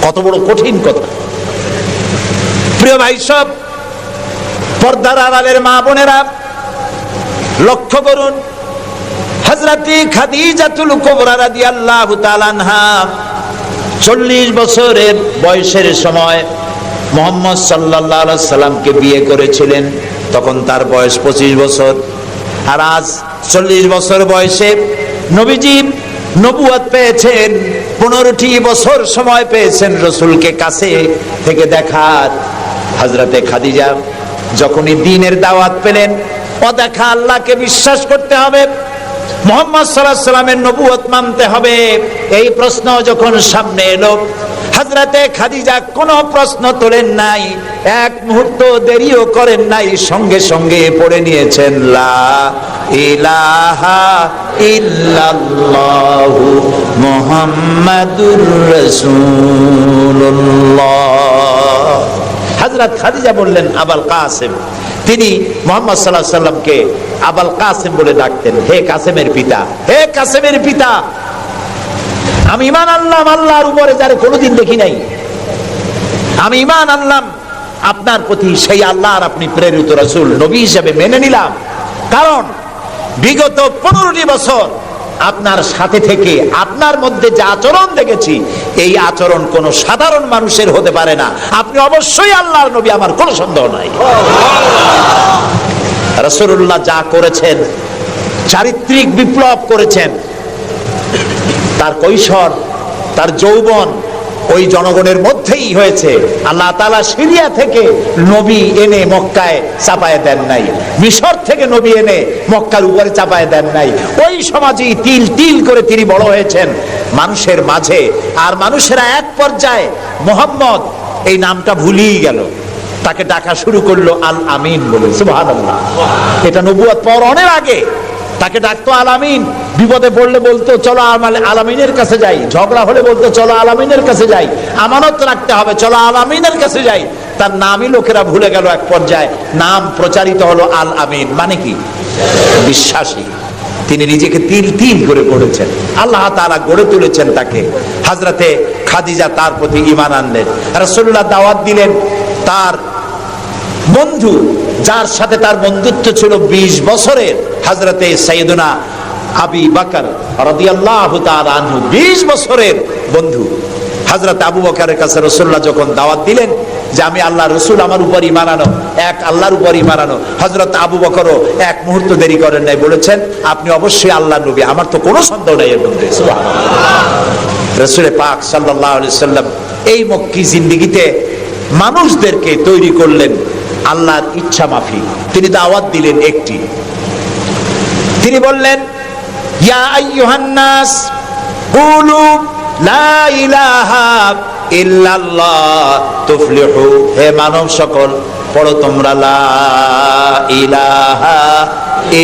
কত বড় কঠিন কথা। প্রিয় ভাই সব, পর্দার আড়ালের মা বোনেরা, লক্ষ্য করুন, হযরতে খাদিজাতুল কুবরা রাদিয়াল্লাহু তাআলা আনহা 40 বছরের বয়সের সময় মুহাম্মদ সাল্লাল্লাহু আলাইহি সাল্লামকে বিয়ে করেছিলেন। তখন তার বয়স 25 বছর। আর আজ 40 বছর বয়সে নবীজি নবুয়ত পেয়েছেন। 15টি বছর সময় পেয়েছেন রাসূলকে কাছে থেকে দেখার। হযরতে খাদিজা যখনই দ্বীনের দাওয়াত পেলেন, অদেখা আল্লাহকে বিশ্বাস করতে হবে, মুহাম্মদ সাল্লাল্লাহু আলাইহি সাল্লামের নবুয়ত মানতে হবে, এই প্রশ্ন যখন সামনে এলো, হযরতে খাদিজা কোনো প্রশ্ন তোলেন নাই, এক মুহূর্ত দেরিও করেন নাই, সঙ্গে সঙ্গে পড়ে নিয়েছেন লা ইলাহা ইল্লাল্লাহু মুহাম্মাদুর রাসূলুল্লাহ। হযরত খাদিজা বললেন আবুল কাসেম। তিনি মুহাম্মদ সাল্লাল্লাহু আলাইহি সাল্লামকে আবুল কাসেম বলে ডাকতেন, হে কাসেমের পিতা, হে কাসেমের পিতা। আমি ঈমান আনলাম আল্লাহর উপরে, যারে কোনোদিন দেখি নাই। আমি ঈমান আনলাম আপনার প্রতি, সেই আল্লাহর আপনি প্রেরিত রাসূল, নবী হিসেবে মেনে নিলাম। কারণ বিগত 15টি বছর আপনার সাথে থেকে আপনার মধ্যে যে আচরণ দেখেছি, এই আচরণ কোন সাধারণ মানুষের হতে পারে না। আপনি অবশ্যই আল্লাহর নবী, আমার কোনো সন্দেহ নাই। রাসূলুল্লাহ যা করেছেন, চারিত্রিক বিপ্লব করেছেন। তার কৈশোর, তার যৌবন ওই জনগণের মধ্যেই হয়েছে। আল্লাহ তাআলা সিরিয়া থেকে নবী এনে মক্কায় চাপায় দেন নাই, মিশর থেকে নবী এনে মক্কার উপরে চাপায় দেন নাই। ওই সমাজেই তিল তিল করে তিনি বড় হয়েছেন মানুষের মাঝে। আর মানুষেরা এক পর্যায়ে মুহাম্মদ এই নামটা ভুলিয়ে গেল, তাকে ডাকা শুরু করলো আল আমিন বলে। সুবহানাল্লাহ। এটা নবুয়ত পাওয়ার অনেক আগে তাকে ডাকতো আল আমিন। বিপদে পড়লে বলতো চলো আল আমিনের কাছে যাই, ঝগড়া হলে বলতো চলো আল আমিনের কাছে যাই, আমানত রাখতে হবে, চলো আল আমিনের কাছে যাই। তার নামই লোকেরা ভুলে গেল। এক পর্যায়ে নাম প্রচারিত হলো আল আমিন, মানে কি? বিশ্বাসী। তিনি নিজেকে তিল তিল করে গড়েছেন, আল্লাহ তাআলা গড়ে তুলেছেন তাকে। হযরতে খাদিজা তার প্রতি ঈমান আনলেন। রাসূলুল্লাহ দাওয়াত দিলেন তার বন্ধু, যার সাথে তার বন্ধুত্ব ছিল 20 বছরের, হযরতে সাইয়েদুনা আবু বকর রাদিয়াল্লাহু তাআলা আনহু, 20 বছরের বন্ধু। হযরত আবু বকরের কাছে রাসূলুল্লাহ যখন দাওয়াত দিলেন যে আমি আল্লাহর রাসূল, আমার উপর ঈমান আনো, এক আল্লাহর উপর ঈমান আনো, হযরত আবু বকরও এক মুহূর্ত দেরি করেন নাই, বলেছেন আপনি অবশ্যই আল্লাহর নবী, আমার তো কোনো সন্দেহ নাই এর মধ্যে। সুবহানাল্লাহ। রাসূল পাক সাল্লাল্লাহু আলাইহি সাল্লাম এই মক্কি জিন্দেগিতে মানুষদেরকে তৈরি করলেন আল্লাহর ইচ্ছা মাফিক। তিনি দাওয়াত দিলেন একটি, তিনি বললেন ইয়া আইয়ুহান নাস কুলু লা ইলাহা ইল্লাল্লাহ তুফলিহু, হে মানব সকল পড়ো তোমরা লা ইলাহা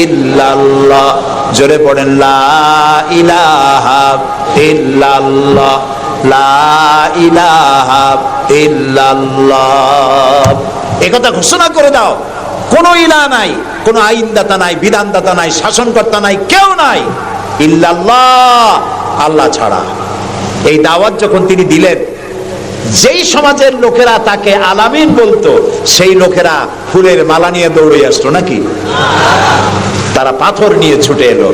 ইল্লাল্লাহ, জোরে পড়েন লা ইলাহা ইল্লাল্লাহ, লা ইলাহা ইল্লাল্লাহ। একথা ঘোষণা করে দাও, কোনো ইলাহ নাই, কোনো আইনদাতা নাই, বিধানদাতা নাই, শাসনকর্তা নাই, কেউ নাই ইল্লাল্লাহ, আল্লাহ ছাড়া। এই দাওয়াত যখন তিনি দিলেন, যেই সমাজের লোকেরা তাকে আলামিন বলতো, সেই লোকেরা ফুলের মালা নিয়ে দৌড়ে আসতো নাকি? তারা পাথর নিয়ে ছুটে এলো,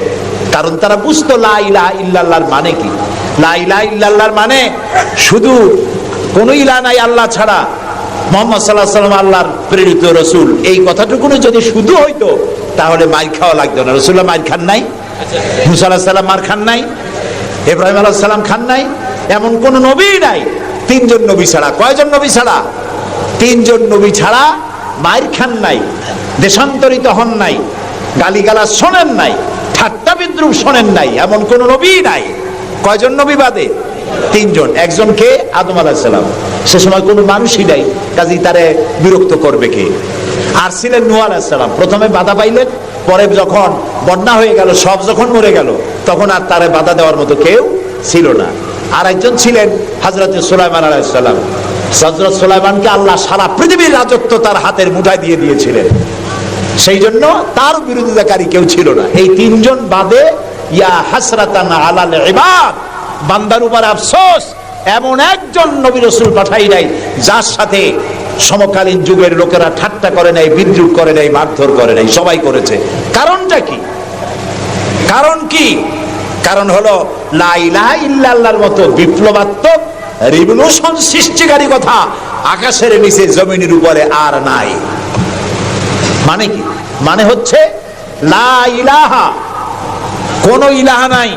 কারণ তারা বুঝতো লা ইলাহা ইল্লাল্লাহর মানে কি। লা ইলাহা ইল্লাল্লাহর মানে শুধু কোনো ইলাহ নাই আল্লাহ ছাড়া, মুহাম্মদ সাল্লাল্লাহু আলাইহি ওয়াসাল্লাম আল্লাহর প্রেরিত রাসূল, এই কথাটুকু যদি শুধু হইতো তাহলে মার খাওয়া লাগতো না। রাসূলুল্লাহ মার খান নাই, মুসা আলাইহিস সালাম মার খান নাই, ইব্রাহিম আলাইহিস সালাম খান নাই, এমন কোন নবী নাই। তিনজন নবী ছাড়া, কয়জন নবী ছাড়া? তিনজন নবী ছাড়া মার খান নাই, দেশান্তরিত হন নাই, গালিগালাজ শোনেন নাই, ঠাট্টা বিদ্রুপ শোনেন নাই, এমন কোন নবী নাই। কয়জন নবী বাদে? তিনজন। একজনকে আদম আলাইহিস সালাম, সে সময় কোনো মানুষই নাই, কাজেই তারে বিরক্ত করবে কে? আর ছিলেন নূহ আলাইহিস সালাম, প্রথমে বাধা পাইলেন, পরে যখন বন্যা হয়ে গেল, সব যখন মরে গেল, তখন আর তারে বাধা দেওয়ার মতো কেউ ছিল না। আর একজন ছিলেন হযরত সুলাইমান আলাইহিস সালাম। হযরত সুলাইমানকে আল্লাহ সারা পৃথিবীর রাজত্ব তার হাতের মুঠায় দিয়ে দিয়েছিলেন, সেই জন্য তার বিরোধিতাকারী কেউ ছিল না। এই তিনজন বাদে ইয়া হাসরাতান আলাল ইবাদ, বান্দার উপর আফসোস, এমন একজন নবী রাসূল পাঠাই নাই যার সাথে সমকালীন যুগের লোকেরা ঠাট্টা করে নাই, বিদ্রুপ করে নাই, মারধর করে নাই, সবাই করেছে। কারণটা কি? কারণ কি? কারণ হলো লা ইলাহা ইল্লাল্লাহর মতো বিপ্লবাত্মক রিভলিউশন সৃষ্টিকারী কথা আকাশের নিচে জমিনের উপরে আর নাই। মানে কি? মানে হচ্ছে লা ইলাহা, কোন ইলাহা নাই,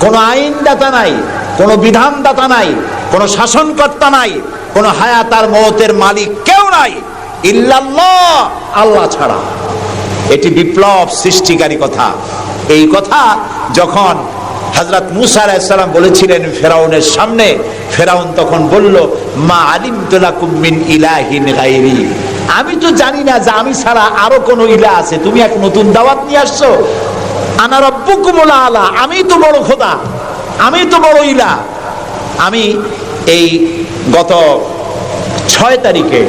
কোন আইনদাতা নাই, কোন বিধানদাতা নাই, কোন শাসনকর্তা নাই, কোন হায়াত আর মওতের মালিক কেউ নাই ইল্লাল্লাহ, আল্লাহ ছাড়া। এটি বিপ্লব সৃষ্টিকারী কথা। এই কথা যখন হযরত মূসা আলাইহিস সালাম বলেছিলেন ফেরাউনের সামনে, ফেরাউন তখন বলল মা আলিমতু লাকুম মিন ইলাহিন গায়রি, আমি তো জানি না যে আমি ছাড়া আরো কোন ইলাহ আছে, তুমি এক নতুন দাওয়াত নিয়ে আসছো। আনা রাব্বুকুমুল আলা, আমি তো বড় খোদা, আমি তো বড় ইলাহ। আমি এই গত 6 তারিখে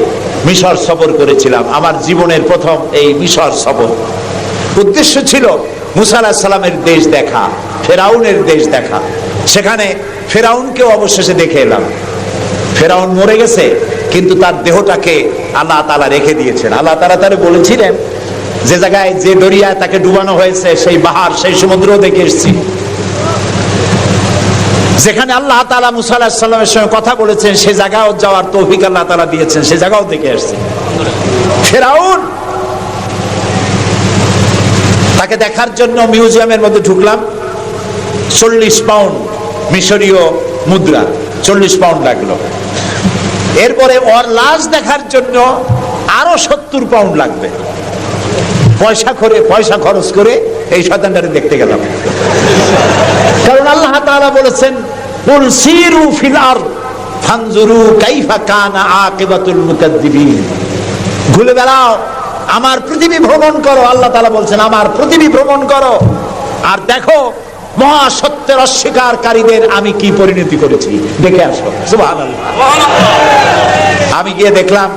মিশর সফর করেছিলাম, আমার জীবনের প্রথম এই মিশর সফর। উদ্দেশ্য ছিল মূসা আলাইহিস সালামের দেশ দেখা, ফেরাউনের দেশ দেখা। সেখানে ফেরাউনকেও অবশেষে দেখে এলাম। ফেরাউন মরে গেছে, কিন্তু তার দেহটাকে আল্লাহ তাআলা রেখে দিয়েছেন। আল্লাহ তাআলা তারে বলেছিলেন যে জায়গায়, যে দরিয়ায় তাকে ডুবানো হয়েছে, সেই বাহার, সেই সমুদ্রও দেখে এসেছি। যেখানে আল্লাহ তাআলা মূসা আলাইহিস সালামের সঙ্গে কথা বলেছেন, সে জায়গাও যাওয়ার তৌফিক আল্লাহ তাআলা দিয়েছেন, সে জায়গাও দেখে আসছি। ফেরাউন, তাকে দেখার জন্য মিউজিয়ামের মধ্যে ঢুকলাম। 40 পাউন্ড মিশরীয় মুদ্রা, 40 পাউন্ড লাগলো। এরপরে ওর লাশ দেখার জন্য আরো 70 পাউন্ড লাগবে। পয়সা খরচ করে এই শয়তানটাকে দেখতে গেলাম। কারণ আল্লাহ তাআলা বলেছেন কুল সিরু ফিল আরদ ফানজুরু কাইফা কানা আকিবাতুল মুকাদ্দিবিন, ঘুরে বেড়াও, আমার পৃথিবী ভ্রমণ করো। আল্লাহ তাআলা বলছেন আমার পৃথিবী ভ্রমণ করো আর দেখো মহাসত্যের অস্বীকারীদের আমি কি পরিণতি করেছি, দেখে আসো। সুবহানাল্লাহ। আমি গিয়ে দেখলাম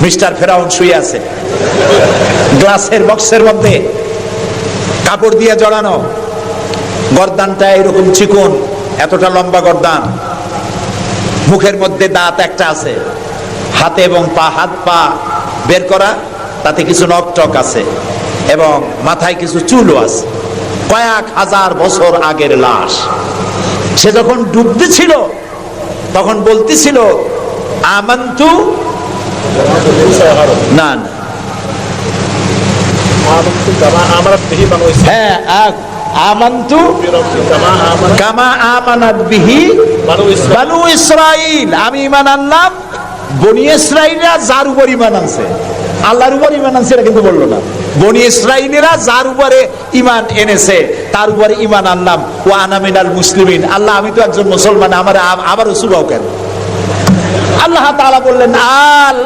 মিস্টার ফেরাউন শুয়ে আছে, গ্লাসের বক্সের মধ্যে কাপড় দিয়ে জড়ানো, গর্দানটা এরকম চিকন, এতটা লম্বা গর্দান, মুখের মধ্যে দাঁত একটা আছে, হাতে এবং পা, হাত পা বের করা, তাতে কিছু নখ টক আছে এবং মাথায় কিছু চুলও আছে। কয়েক হাজার বছর আগের লাশ। সে যখন ডুবতেছিল তখন বলতেছিল আমান্তু, না না, হ্যাঁ আমানতু কামা আমানাত বিহি বানু ইসরাইল, আমি ঈমান আনলাম বনি ইসরাইলরা যার উপর ঈমান আনছে, আল্লাহর উপর ঈমান আনছে এটা কিন্তু বললো না, বনি ইসরাইলরা যার উপরে ঈমান এনেছে তার উপরে ঈমান আনলাম। ওয়া আনা মিনাল মুসলিমিন, আল্লাহ আমি তো একজন মুসলমান, আমার আবার সুবাও কেন? আল্লাহ তাআলা বললেন আল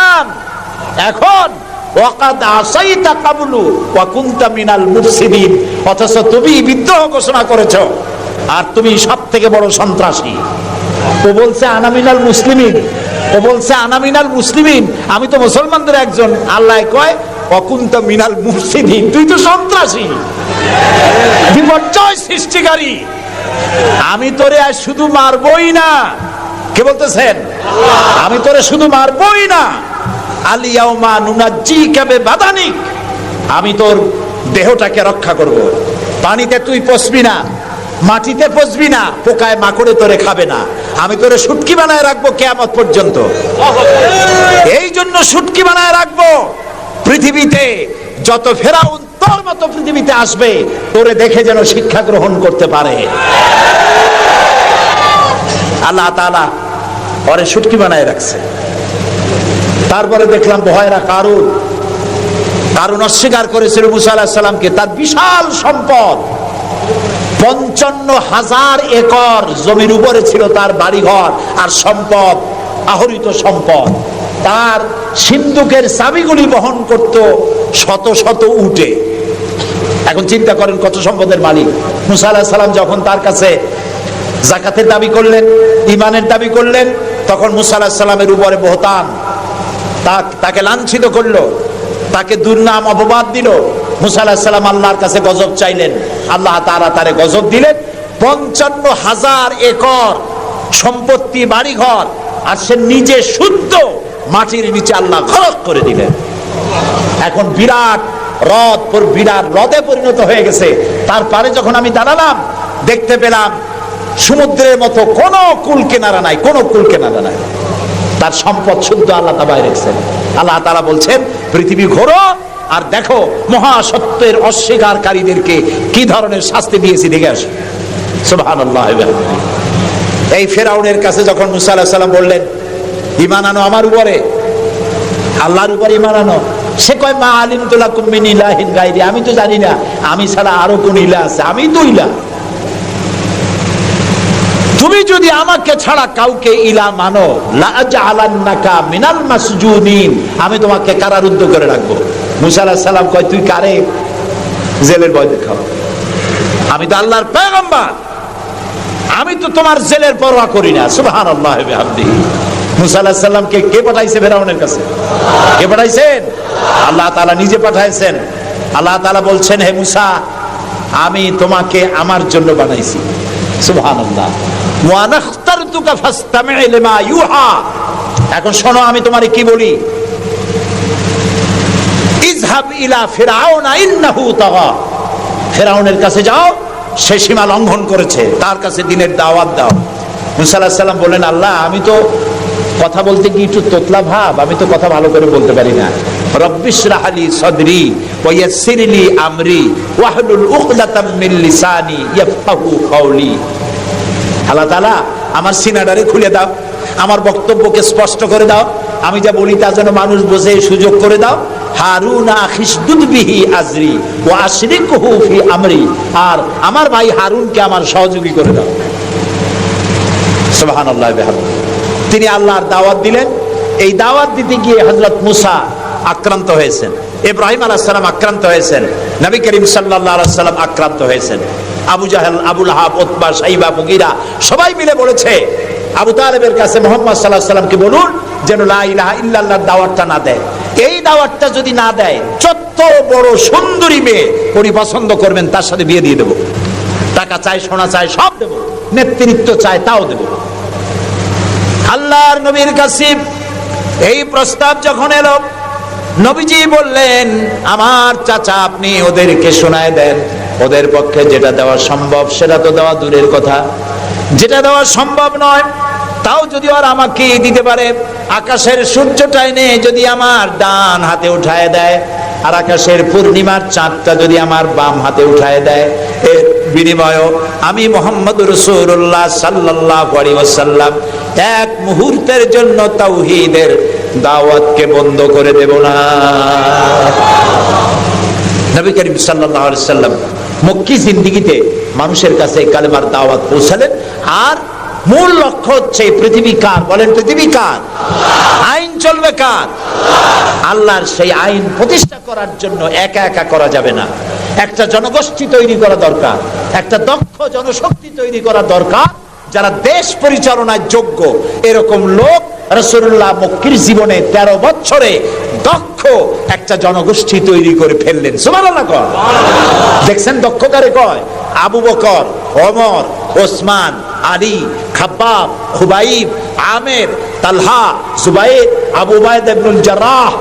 আন, এখন ওয়াকাদ আসাইতা কাবলু ওয়া কুনতা মিনাল মুফসিদিন, অথচ তুমি বিদ্রোহ ঘোষণা করেছো আর তুমি সবথেকে বড় সন্ত্রাসী। ও বলছে আনা মিনাল মুসলিমিন, ও বলছে আনা মিনাল মুসলিমিন, আমি তো মুসলমানদের একজন। আল্লাহ কয় ওয়া কুনতা মিনাল মুফসিদিন, তুই তো সন্ত্রাসী, বিপর্যয় সৃষ্টিকারী। আমি তোরে আর শুধু মারবই না, কে বলতেছেন? আমি তোরে শুধু মারবই না, আলিয়াউমা নুনাজ্জিকা বিবাদানিক, আমি তোর দেহটাকে রক্ষা করব। পানিতে তুই পচবি না, মাটিতে পচবি না, পোকায় মাকড়ে তোরে খাবে না, আমি তোরে শুটকি বানায় রাখবো কিয়ামত পর্যন্ত। এই জন্য শুটকি বানায় রাখবো, পৃথিবীতে যত ফেরাউন তোর মতো পৃথিবীতে আসবে তোরে দেখে যেন শিক্ষা গ্রহণ করতে পারে। আল্লাহ তাআলা ওরে শুটকি বানায় রাখছে। তারপরে দেখলাম ভয়রা কারুন অস্বীকার করেছিল মুসা আলাইহিস সালামকে। তার বিশাল সম্পদ, 55,000 একর জমির উপরে ছিল তার বাড়িঘর আর সম্পদ, আহরিত সম্পদ। তার সিন্ধুকের চাবিগুলি বহন করত শত শত উটে। এখন চিন্তা করেন কত সম্পদের মালিক। মুসা আলাইহিস সালাম যখন তার কাছে যাকাতের দাবি করলেন, ঈমানের দাবি করলেন, তখন মুসা আলাইহিস সালামের উপরে বহতান, তাকে লাঞ্ছিত করলো, তাকে দুর্নাম অপবাদ দিল। মুসা আলাইহিস সালাম আল্লাহর কাছে গজব চাইলেন, আল্লাহ তাআলা তারে গজব দিলেন। 55,000 একর সম্পত্তি, বাড়িঘর, আর সে নিজে শুদ্ধ মাটির নিচে আল্লাহ গরক করে দিলেন। এখন বিরাট হ্রদে পরিণত হয়ে গেছে। তার পারে যখন আমি দাঁড়ালাম দেখতে পেলাম সমুদ্রের মতো কোনো কুল কিনারা নাই, কোনো কুল কিনারা নাই। তার সম্পদ শুদ্ধ আল্লাহ তাআলা রেখেছেন। আল্লাহ তাআলা বলছেন পৃথিবী ঘোরো আর দেখো মহাসত্যের অস্বীকারীদেরকে কি ধরনের শাস্তি দিয়েছি, দেখে আসো। সুবহানাল্লাহ। এই ফেরাউনের কাছে যখন মুসা আলাইহিস সালাম বললেন ঈমান আনো আমার উপরে, আল্লাহর উপরে ঈমান আনো, সে কয় মা আলিমতু লাকুম মিন ইলাহিন গায়রি, আমি তো জানি না আমি ছাড়া আরো কোন ইলাহ আছে, আমি তো ইলাহ। তুমি যদি আমাকে ছাড়া কাউকে ইলাহ মানো, লা আজআলান্নাকা মিনাল মাসজুনিন, আমি তোমাকে কারারুদ্ধ করে রাখবো। মুসা আলাইহিস সালাম কয় তুই কারে জেলের ভয় দেখাও? আমি তো আল্লাহর পয়গম্বর, আমি তো তোমার জেলের পরোয়া করি না। সুবহানাল্লাহি ওয়া বিহামদিহি। মুসা আলাইহিস সালামকে কে পাঠাইছে ফেরাউনের কাছে? কে পাঠাইছেন? আল্লাহ তাআলা নিজে পাঠাইছেন। আল্লাহ তাআলা বলছেন হে মুসা, আমি তোমাকে আমার জন্য বানাইছি। সুবহানাল্লাহ। ওয়া নাখতারতুকা ফাসতামি' লিমা ইউহা, এখন শোনো আমি তোমারে কি বলি। ইযহাব ইলা ফিরআউনা ইন্নাহু তাগা, ফিরআউনের কাছে যাও, সে সীমা লঙ্ঘন করেছে, তার কাছে দ্বীনের দাওয়াত দাও। মুসা আলাইহিস সালাম বলেন আল্লাহ আমি তো কথা বলতে কি একটু তোতলা ভাব, আমি তো কথা ভালো করে বলতে পারি না। রব্বিশরাহ লি সাদরি ওয়া ইয়াসসির লি আমরি ওয়াহলুল উকদাতাম মিন লিসানি ইয়াফকাহু কাওলি। আল্লাহ তাআলা আমার সিনাটারে খুলে দাও, আমার বক্তব্যকে স্পষ্ট করে দাও, আমি যা বলি তা যেন মানুষ বোঝে সুযোগ করে দাও। হারুন আখিসদুদ বিহি আজরি ওয়া আশরিকহু ফি আমরি, আর আমার ভাই হারুনকে আমার সহযোগী করে দাও। সুবহানাল্লাহ ওয়া বিহামদিহি। তিনি আল্লাহর দাওয়াত দিলেন। এই দাওয়াত দিতে গিয়ে হযরত মুসা আক্রান্ত হয়েছেন, ইব্রাহিম আলাইহিস সালাম আক্রান্ত হয়েছেন, নবী করিম সাল্লাল্লাহু আলাইহি ওয়াসাল্লাম আক্রান্ত হয়েছেন। আবু জাহেল, আবু লাহাব, উতবা, শাইবা, মুগীরা সবাই মিলে বলেছে আবু তালেবের কাছে মুহাম্মদ সাল্লাল্লাহু আলাইহি ওয়াসাল্লামকে বলুন যেন লা ইলাহা ইল্লাল্লাহর দাওয়াতটা না দেয়। এই দাওয়াতটা যদি না দেয়, যত বড় সুন্দরী মেয়ে উনি পছন্দ করবেন তার সাথে বিয়ে দিয়ে দেব। টাকা চাই, সোনা চাই, সব দেব, নেতৃত্ব চাই তাও দেব। আল্লাহর নবীর কাছে এই প্রস্তাব যখন এলো, নবীজি বললেন আমার চাচা আপনি ওদেরকে শোনায় দেন, ওদের পক্ষে যেটা দেওয়া সম্ভব সেটা তো দেওয়া দূরের কথা, যেটা দেওয়া সম্ভব নয় তাও যদি আর আমাকে দিতে পারে, আকাশের সূর্যটা এনে যদি আমার ডান হাতে উঠায় দেয়, আর আকাশের পূর্ণিমার চাঁদটা যদি আমার বাম হাতে উঠায় দেয়, এর বিনিময়ে আমি মুহাম্মদুর রাসূলুল্লাহ সাল্লাল্লাহু আলাইহি ওয়াসাল্লাম এক মুহূর্তের জন্য তাওহীদের দাওয়াতকে বন্ধ করে দেব না। নবী করিম সাল্লাল্লাহু আলাইহি ওয়াসাল্লাম মক্কি জিন্দেগিতে মানুষের কাছে কালেমার দাওয়াত পৌঁছালেন। আর মূল লক্ষ্য হচ্ছে পৃথিবী কার? বলেন, পৃথিবী কার? আইন চলবে কার? আল্লাহর। সেই আইন প্রতিষ্ঠা করার জন্য একা একা করা যাবে না, একটা জনগোষ্ঠী তৈরি করা দরকার, একটা দক্ষ জনশক্তি তৈরি করা দরকার, যারা দেশ পরিচালনার যোগ্য। এরকম লোক রাসূলুল্লাহ মক্কির জীবনে 13 বছরে দক্ষ একটা জনগোষ্ঠী তৈরি করে ফেললেন। সুবহানাল্লাহ। দেখছেন দক্ষ কারে কয়? আবু বকর, ওমর, ওসমান, আলী, খাব্বাব, খুবাইব, আমের, তালহা, জুবাইর, আবু উবাইদা ইবনুল জাররাহ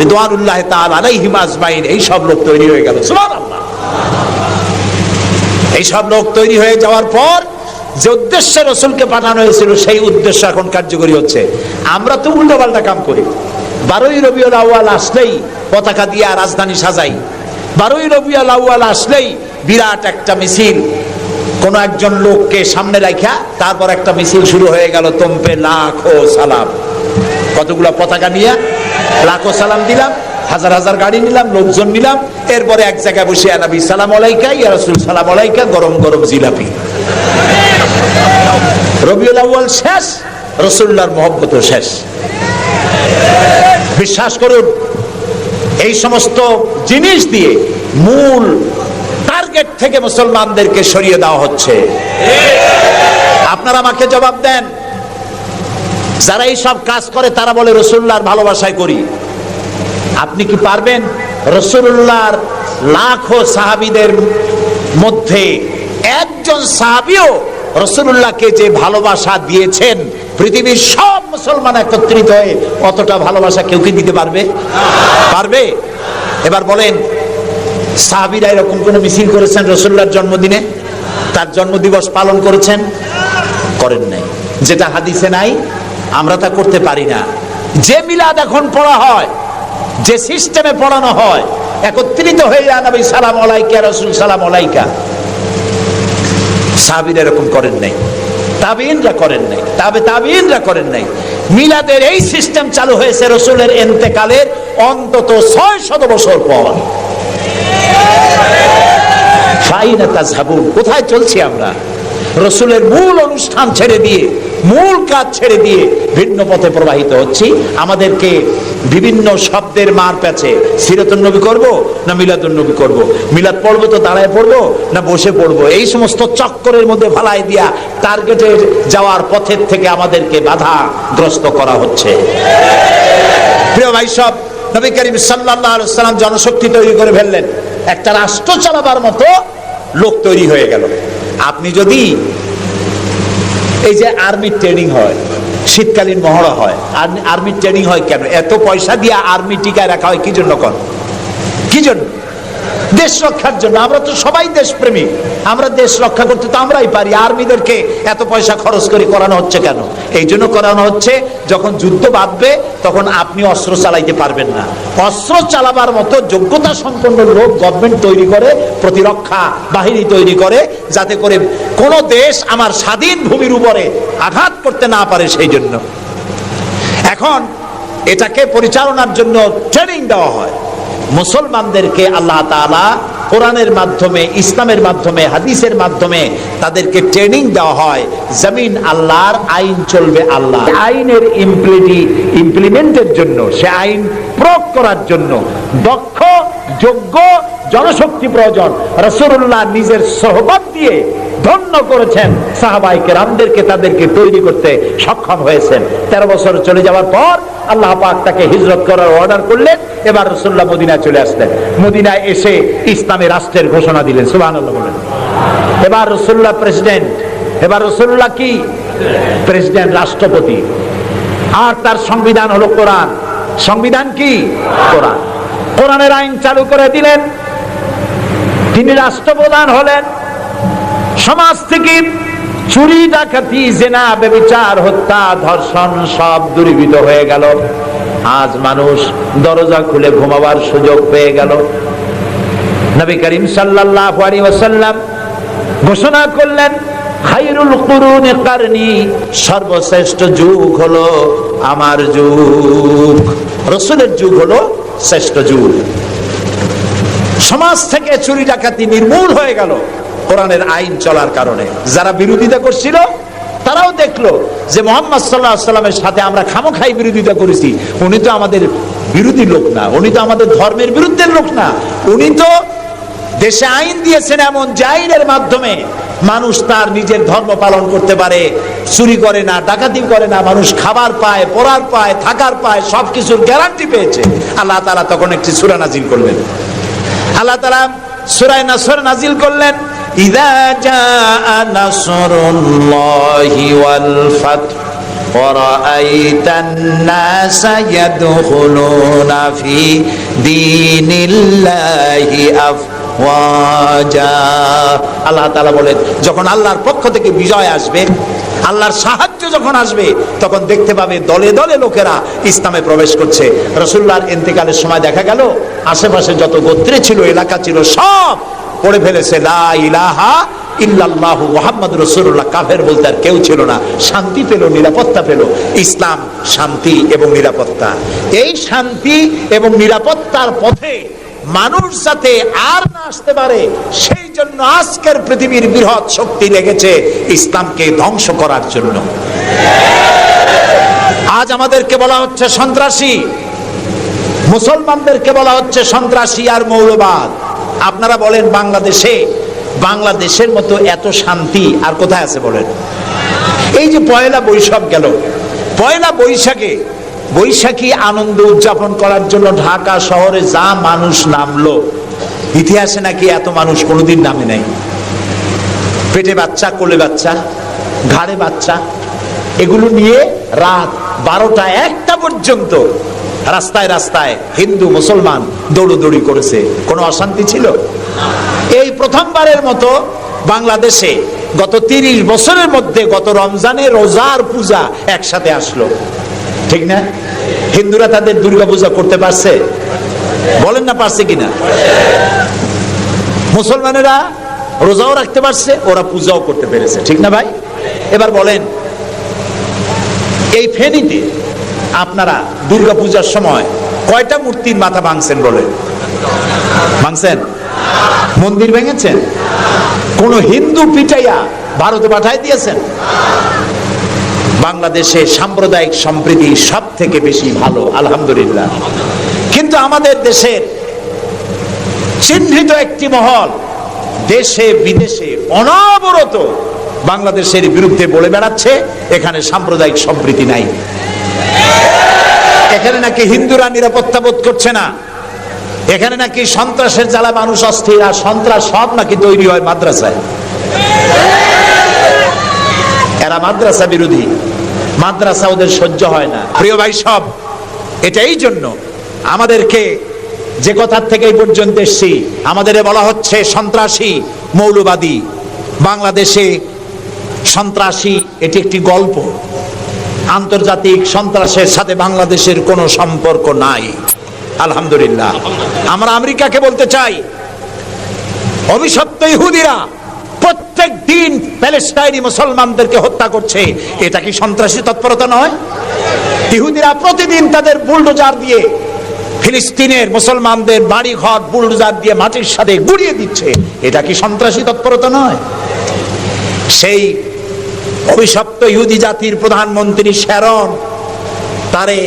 রিদওয়ানুল্লাহ তাআলা আলাইহিম আজমাইন। এই সব লোক তৈরি হয়ে গেল। সুবহানাল্লাহ। এই সব লোক তৈরি হয়ে যাওয়ার পর যে উদ্দেশ্যে রাসূলকে পাঠানো হয়েছিল সেই উদ্দেশ্য এখন কার্যকরী হচ্ছে। আমরা তো উল্টোপাল্টা কাম করি। 12ই রবিউল আউয়াল আসলেই পতাকা দিয়ে রাজধানী সাজাই। 12ই রবিউল আউয়াল আসলেই বিরাট একটা মিছিল, কোন একজন লোককে সামনে রাখা, তারপর একটা মিছিল শুরু হয়ে গেল। তোমপে লাখো সালাম। কতগুলা পতাকা নিয়ে লাখো সালাম দিলাম, হাজার হাজার গাড়ি নিলাম, লোকজন নিলাম। এরপরে এক জায়গায় বসে নবী সালাম আলাইকা, ইয়া রাসূল সালাম আলাইকা, গরম গরম জিলাপি। রবিউল আউয়াল শেষ, রাসূলুল্লাহর মহব্বতও শেষ। বিশ্বাস করুন, এই সমস্ত জিনিস দিয়ে মূল টার্গেট থেকে মুসলমানদেরকে সরিয়ে দেওয়া হচ্ছে। আপনারা আমাকে জবাব দেন, যারা এই সব কাজ করে তারা বলে রাসূলুল্লাহর ভালোবাসায় করি। আপনি কি পারবেন রাসূলুল্লাহর লাখো সাহাবীদের মধ্যে একজন সাহাবীও রাসূলুল্লাহকে যে ভালোবাসা দিয়েছেন, পৃথিবীর সব মুসলমান একত্রিত হয়ে অতটা ভালোবাসা কেউ কি দিতে পারবে? পারবে? এবার বলেন, সাহাবীরা এরকম কোন মিছিল করেছেন রাসূলুল্লাহর জন্মদিনে? তার জন্মদিবস পালন করেছেন? করেন নাই। যেটা হাদিসে নাই আমরা তা করতে পারি না। যে মিলাদ এখন পড়া হয়, যে সিস্টেমে পড়ানো হয়, একত্রিত হয়ে নবী সালাম আলাইকা, রাসূল সালাম আলাইকা, সাহাবীরা এরকম করেন নাই, তাবেঈনরা করেন নাই, তাবেঈনরা করেন নাই। মিলাদের এই সিস্টেম চালু হয়েছে রাসূলের ইন্তেকালের অন্তত 600 বছর পর। ফাইনা তাযহাবুন, কোথায় চলছি আমরা? রাসূলের মূল অনুষ্ঠান ছেড়ে দিয়ে, মূল কাজ ছেড়ে দিয়ে ভিন্ন পথে প্রবাহিত হচ্ছি। আমাদেরকে বিভিন্ন শব্দের মার প্যাচে সিরাতুন নবী করব না মিলাদুন নবী করব, মিলাদ পড়বো তো দাঁড়ায় পড়বো না বসে পড়বো, এই সমস্ত চক্করের মধ্যে ফালাই দিয়া টার্গেটে যাওয়ার পথের থেকে আমাদেরকে বাধাগ্রস্ত করা হচ্ছে। প্রিয় ভাই সব, নবী করিম সাল্লাল্লাহু আলাইহি ওয়াসাল্লাম জনশক্তি তৈরি করে ফেললেন, একটা রাষ্ট্র চালাবার মতো লোক তৈরি হয়ে গেল। আপনি যদি এই যে আর্মির ট্রেনিং হয়, শীতকালীন মহড়া হয়, আর্মির ট্রেনিং হয় কেন? এত পয়সা দিয়ে আর্মি টিকায় রাখা হয় কি জন্য? কি জন্য? দেশ রক্ষার জন্য। আমরা তো সবাই দেশপ্রেমী, আমরা দেশ রক্ষা করতে তো আমরাই পারি। আর্মিদেরকে এত পয়সা খরচ করে করানো হচ্ছে কেন? এই জন্য করানো হচ্ছে, যখন যুদ্ধ বাঁধবে তখন আপনি অস্ত্র চালাইতে পারবেন না, অস্ত্র চালাবার মতো যোগ্যতা সম্পন্ন লোক গভর্নমেন্ট তৈরি করে, প্রতিরক্ষা বাহিনী তৈরি করে, যাতে করে কোন দেশ আমার স্বাধীন ভূমির উপরে আঘাত করতে না পারে। সেই জন্য এখন এটাকে পরিচালনার জন্য ট্রেনিং দেওয়া হয়। মুসলমানদেরকে আল্লাহ তাআলা কোরআনের মাধ্যমে, ইসলামের মাধ্যমে, হাদিসের মাধ্যমে তাদেরকে ট্রেনিং দেওয়া হয়। জমিন আল্লাহর, আইন চলবে আল্লাহ। আইনের ইমপ্লিমেন্টের জন্য, সে আইন প্রয়োগ করার জন্য দক্ষ যোগ্য জনশক্তি প্রয়োজন। রাসূলুল্লাহ নিজের সোহবত দিয়ে ধন্য করেছেন সাহাবায়ে কেরামদেরকে, তাদেরকে তৈরি করতে সক্ষম হয়েছেন। 13 বছর চলে যাওয়ার পর আল্লাহ পাক তাকে হিজরত করার অর্ডার করলেন। এবার রাসূলুল্লাহ মদিনায় চলে আসলেন। মদিনায় এসে ইসলামী রাষ্ট্রের ঘোষণা দিলেন। সুবহানাল্লাহ বলেন। এবার রাসূলুল্লাহ প্রেসিডেন্ট, এবার রাসূলুল্লাহ কি? প্রেসিডেন্ট, রাষ্ট্রপতি। আর তার সংবিধান হলো কোরআন। সংবিধান কি? কোরআন। কোরআনের আইন চালু করে দিলেন। তিনি রাষ্ট্রপ্রধান হলেন। সমাজ থেকে চুরি, ডাকাতি, জিনা, ব্যভিচার, হত্যা, ধর্ষণ সব দূরীভূত হয়ে গেল। আজ মানুষ দরজা খুলে ঘুমাবার সুযোগ পেয়ে গেল। নবী করিম সাল্লাল্লাহু আলাইহি ওয়াসাল্লাম ঘোষণা করলেন, খায়রুল কুরুনি কারনি, সর্বশ্রেষ্ঠ যুগ হলো আমার যুগ। রাসূলের যুগ হলো শ্রেষ্ঠ যুগ। সমাজ থেকে চুরি ডাকাতি নির্মূল হয়ে গেল কোরআনের আইন চলার কারণে। যারা বিরোধিতা করছিল তারাও দেখলো যে মুহাম্মদ সাল্লাল্লাহু আলাইহি ওয়াসাল্লামের সাথে আমরা খামোখাই বিরোধিতা করেছি, উনি তো আমাদের বিরোধী লোক না, উনি তো আমাদের ধর্মের বিরুদ্ধে লোক না, উনি তো দেশে আইন দিয়েছেন এমন যে আইনের মাধ্যমে মানুষ তার নিজের ধর্ম পালন করতে পারে, চুরি করে না, ডাকাতি করে না, মানুষ খাবার পায়, পড়ার পায়, থাকার পায়, সবকিছুর গ্যারান্টি পেয়েছে। আল্লাহ তাআলা তখন একটি সূরা নাজিল করলেন। আল্লাহ তাআলা সূরা নাসর নাজিল করলেন, ইযা জাআ নাসরুল্লাহি ওয়াল ফাত ওয়া রাআইতান নাসা ইয়াদখুলুনা ফি দীনিল্লাহি আফওয়াজা। আল্লাহ তাআলা বলেন, যখন আল্লাহর পক্ষ থেকে বিজয় আসবে, আল্লাহর সাহায্য যখন আসবে, তখন দেখতে পাবে দলে দলে লোকেরা ইসলামে প্রবেশ করছে। রাসূলুল্লাহর ইন্তেকালের সময় দেখা গেল আশেপাশে যত গোত্রে ছিল, এলাকা ছিল, সব পড়ে ফেলেছে লা ইলাহা ইল্লাল্লাহু মুহাম্মাদুর রাসূলুল্লাহ। কাফের বলতে আর কেউ ছিল না। শান্তি পেল, নিরাপত্তা পেল। ইসলাম শান্তি এবং নিরাপত্তা। এই শান্তি এবং নিরাপত্তার পথে মানুষ যাতে আর না আসতে পারে, সেই জন্য আজকের পৃথিবীর বৃহৎ শক্তি লেগেছে ইসলামকে ধ্বংস করার জন্য। আজ আমাদেরকে বলা হচ্ছে সন্ত্রাসী, মুসলমানদেরকে বলা হচ্ছে সন্ত্রাসী আর মৌলবাদ। আপনারা বলেন বাংলাদেশের মতো এত শান্তি আর কোথায় আছে বলেন? এই যে পয়লা বৈশাখ গেল, পয়লা বৈশাখী আনন্দ উদযাপন করার জন্য ঢাকা শহরে যা মানুষ নামলো, ইতিহাসে নাকি এত মানুষ কোনোদিন নামে নাই। পেটে বাচ্চা, কোলে বাচ্চা, ঘাড়ে বাচ্চা, এগুলো নিয়ে রাত 12টা 1টা পর্যন্ত রাস্তায় রাস্তায় হিন্দু মুসলমান দৌড়দৌড়ি করেছে। কোনো অশান্তি ছিল? এই প্রথমবারের মতো বাংলাদেশে গত 30 বছরের মধ্যে গত রমজানে রোজার পূজা একসাথে আসলো, ঠিক না? হিন্দুরা তাদের দুর্গা পূজা করতে পারছে? বলেন না পারছে কিনা? মুসলমানেরা রোজাও রাখতে পারছে, ওরা পূজাও করতে পেরেছে, ঠিক না ভাই? এবার বলেন, এই ফেনীতে আপনারা দুর্গা পূজার সময় কয়টা মূর্তির মাথা ভাঙছেন বলেন? ভাঙছেন? মন্দির ভেঙেছেন? কোন হিন্দু পিটাইয়া ভারতে পাঠাই দিয়েছেন? বাংলাদেশে সাম্প্রদায়িক সম্প্রীতি সব থেকে বেশি ভালো, আলহামদুলিল্লাহ। কিন্তু আমাদের দেশের চিহ্নিত একটি মহল দেশে বিদেশে অনবরত বাংলাদেশের বিরুদ্ধে বলে বেড়াচ্ছে এখানে সাম্প্রদায়িক সম্প্রীতি নাই, এখানে নাকি হিন্দুরা নিরাপত্তা বোধ করছে না, এখানে নাকি সন্ত্রাসের জ্বালা মানুষ অস্থির, আর সন্ত্রাস সব নাকি তৈরি হয় মাদ্রাসায়। এরা মাদ্রাসা বিরোধী, মাদ্রাসা ওদের সহ্য হয় না। প্রিয় ভাই সব, এটা এই জন্য আমাদেরকে যে কথার থেকে এই পর্যন্ত এসেছি, আমাদের বলা হচ্ছে সন্ত্রাসী, মৌলবাদী। বাংলাদেশে সন্ত্রাসী এটি একটি গল্প, আন্তর্জাতিক সন্ত্রাসের সাথে বাংলাদেশের কোনো সম্পর্ক নাই, আলহামদুলিল্লাহ। আমরা আমেরিকাকে বলতে চাই, অভিশপ্ত ইহুদিরা প্রত্যেক দিন প্যালেস্টাইনি মুসলমানদেরকে হত্যা করছে, এটা কি সন্ত্রাসী তৎপরতা নয়? ইহুদিরা প্রতিদিন তাদের বুলডোজার দিয়ে ফিলিস্তিনের মুসলমানদের বাড়ি ঘর বুলডোজার দিয়ে মাটির সাথে গুড়িয়ে দিচ্ছে, এটা কি সন্ত্রাসী তৎপরতা নয়? সেই অভিশপ্ত ইহুদি জাতির প্রধানমন্ত্রী শ্যারন, তারে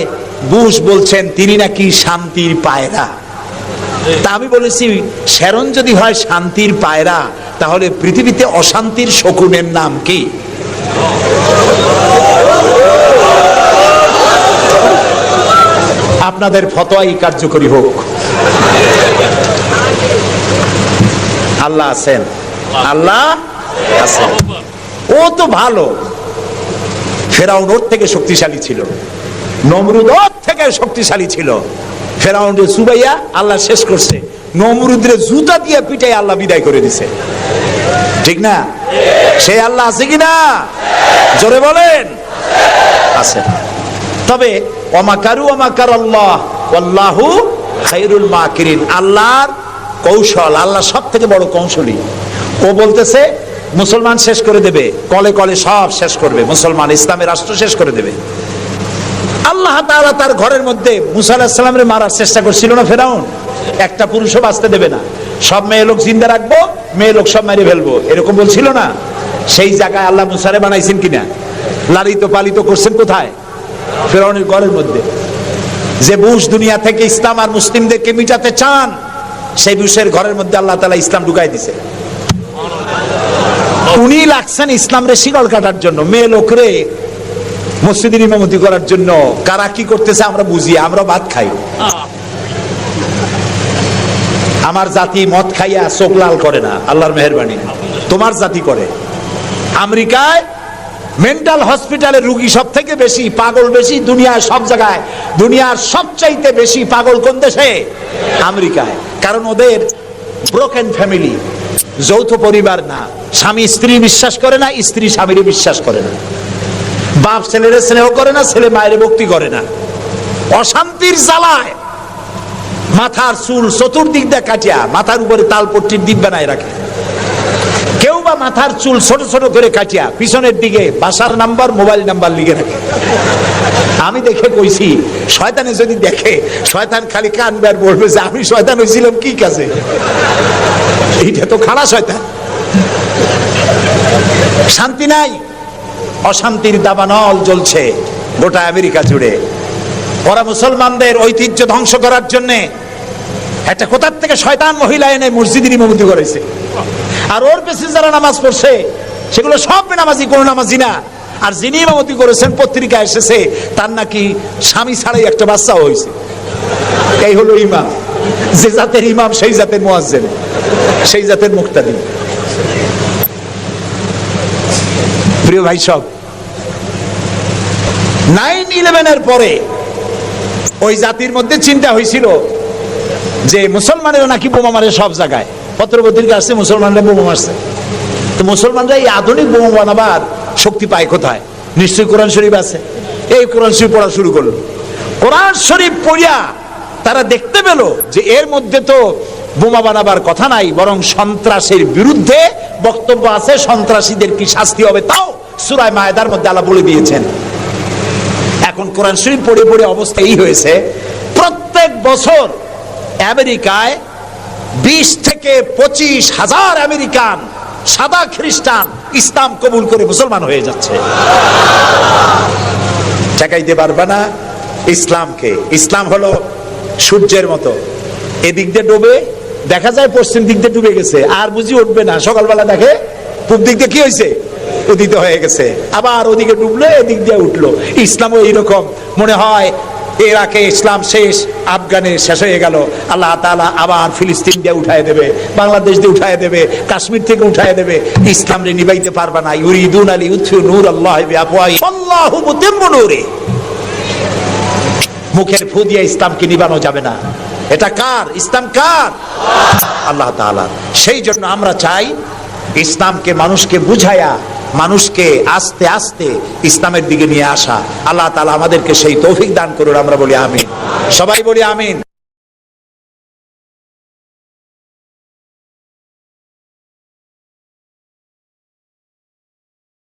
বুশ বলছেন তিনি নাকি শান্তির পায়রা। তা আমি বলেছি, শ্যারন যদি হয় শান্তির পায়রা, তাহলে পৃথিবীতে অশান্তির শকুনের নাম কি? আপনাদের ফতোয়াই কার্যকরী হোক। আল্লাহ আছেন, আল্লাহ আছেন। ও তো ভালো, ফেরাউন ওর থেকে শক্তিশালী ছিল, নমরুদ ওর থেকে শক্তিশালী ছিল। ফেরাউনকে চুবাইয়া আল্লাহ শেষ করছে, নমরুদের জুতা দিয়ে পিটাই আল্লাহ বিদায় করে দিছে, ঠিক না? সে আল্লাহ আছে কিনা? জোরে বলেন, আছে। তবে ওয়া মাকারু ওয়া মাকারাল্লাহ ওয়াল্লাহু খায়রুল মাকিরিন। আল্লাহর কৌশল, আল্লাহ সবথেকে বড় কৌশলী। ও বলতেছে মুসলমান শেষ করে দেবে, কলে কলে সব শেষ করবে, মুসলমান ইসলামের রাষ্ট্র শেষ করে দেবে। আল্লাহ তাআলা তার ঘরের মধ্যে মুসা আলাইহিস সালামের মারার চেষ্টা করছিল না ফেরাউন? একটা পুরুষও বাঁচতে দেবে না, সব মেয়ে লোক জিন্দা রাখবো, মেয়ে লোক সব মেরে ফেলবো, এরকম বলছিল না? সেই জায়গায় আল্লাহ মুসারে বানাইছেন কিনা? লালিত পালিত করছেন কোথায়? ফেরাউনের ঘরের মধ্যে। যে বুশ দুনিয়া থেকে ইসলাম আর মুসলিমদেরকে মিটাতে চান, সেই বুশের ঘরের মধ্যে আল্লাহ তাআলা ইসলাম ঢুকাই দিছে। উনি লাগছেন ইসলাম রে শিকল কাটার জন্য, মেয়ে লোকরে মসজিদের ইমামতি করার জন্য। কারা কি করতেছে আমরা বুঝি, আমরা ভাত খাই। আমার জাতি মদ খাইয়া চোখ লাল করে না, আল্লাহর মেহেরবানি। তোমার জাতি করে। আমেরিকায় মেন্টাল হসপিটালে রুগী সব থেকে বেশি, পাগল বেশি দুনিয়ার সব জায়গায়। দুনিয়ার সবচাইতে বেশি পাগল কোন দেশে? আমেরিকায়। কারণ ওদের ব্রোকেন ফ্যামিলি, যৌথ পরিবার না। স্বামী স্ত্রী বিশ্বাস করে না, স্ত্রী স্বামীরে বিশ্বাস করে না, বাপ ছেলেরে স্নেহ করে না, ছেলে মায়ের ভক্তি করে না। অশান্তির জ্বালায় মাথার চুল চতুর্দিক দিয়ে কাটিয়া মাথার উপরে তালপট্টির দ্বীপ বানায় রাখে। কেউ বা মাথার চুল ছোট ছোট করে কাটিয়া পিছনের দিকে বাসার নাম্বার, মোবাইল নাম্বার লিখে রাখে। আমি দেখে কইছি, শয়তানে যদি দেখে, শয়তান খালি কানবে আর বলবে যে আমি শয়তান হয়েছিলাম কি কাজে? এইটা তো খারাপ শয়তান। শান্তি নাই, অশান্তির দাবানল জ্বলছে গোটা আমেরিকা জুড়ে। ওরা মুসলমানদের ঐতিহ্য ধ্বংস করার জন্য একটা কোথার থেকে শয়তান মহিলা এনে মসজিদের ইমামতি করেছে। আর ওর পেছনে যারা নামাজ পড়ছে সেগুলো সব বেনামাজি, কোনো নামাজি না। আর যিনি ইমামতি করেছেন পত্রিকা এসেছে তার নাকি স্বামী ছাড়াই একটা বাচ্চা হয়েছে। এই হলো ইমাম। যে জাতের ইমাম সেই জাতের মুয়াজ্জিন, সেই জাতের মুক্তাদি। প্রিয় ভাই সব, 9/11 পরে ওই জাতির মধ্যে চিন্তা হয়েছিল যে মুসলমানেরা নাকি বোমা মারে সব জায়গায়। পত্রপত্রিকা আসছে মুসলমানরা বোমা মারছে। তো মুসলমানরা এই আধুনিক বোমা বানাবার শক্তি পায় কোথায়? নিশ্চয়ই কোরআন শরীফ আছে। এই কোরআন শরীফ পড়া শুরু করলো। কোরআন শরীফ পড়িয়া তারা দেখতে পেল যে এর মধ্যে তো বোমা বানাবার কথা নাই, বরং সন্ত্রাসের বিরুদ্ধে বক্তব্য আছে। সন্ত্রাসীদের কি শাস্তি হবে তাও সূরা মায়েদার মধ্যে আল্লাহ বলে দিয়েছেন। এখন কোরআন শরীফ পড়ে পড়ে অবস্থা এই হয়েছে, প্রত্যেক বছর আমেরিকায় 20 থেকে 25 হাজার আমেরিকান সাদা খ্রিস্টান ইসলাম কবুল করে মুসলমান হয়ে যাচ্ছে। ঠেকাইতে পারবে না ইসলামকে। ইসলাম হলো সূর্যের মতো, এদিক দিয়ে ডুবে দেখা যায় পশ্চিম দিক দিয়ে ডুবে গেছে, আর বুঝি উঠবে না। সকালবেলা দেখে পূব দিক দিয়ে কি হয়েছে, উদিত হয়ে গেছে, আবার ওদিকে ডুবলো, এদিক দিয়ে উঠলো। ইসলামও এইরকম। মনে হয় ইরাকে ইসলাম শেষ, আফগানে শেষ হয়ে গেল, আল্লাহ তাআলা আবার ফিলিস্তিন দিয়ে উঠায় দেবে, বাংলাদেশ দিয়ে উঠায় দেবে, কাশ্মীর থেকে উঠায় দেবে। ইসলাম রে নিবাইতে পারবে না। ইউরিদুনা লিইউতফিউ নূরাল্লাহি বিআফওয়াহিহিম আল্লাহু মুতিম্মু নূরিহি। মুখের ফু দিয়ে ইসলামকে নিবানো যাবে না। এটা কার? ইসলাম কার? আল্লাহ তাআলা। সেই জন্য আমরা চাই ইসলামকে মানুষকে বুঝায়া, মানুষকে আস্তে আস্তে ইসলামের দিকে নিয়ে আসা। আল্লাহ তাআলা আমাদেরকে সেই তৌফিক দান করুন। আমরা বলি আমিন। সবাই বলি আমিন।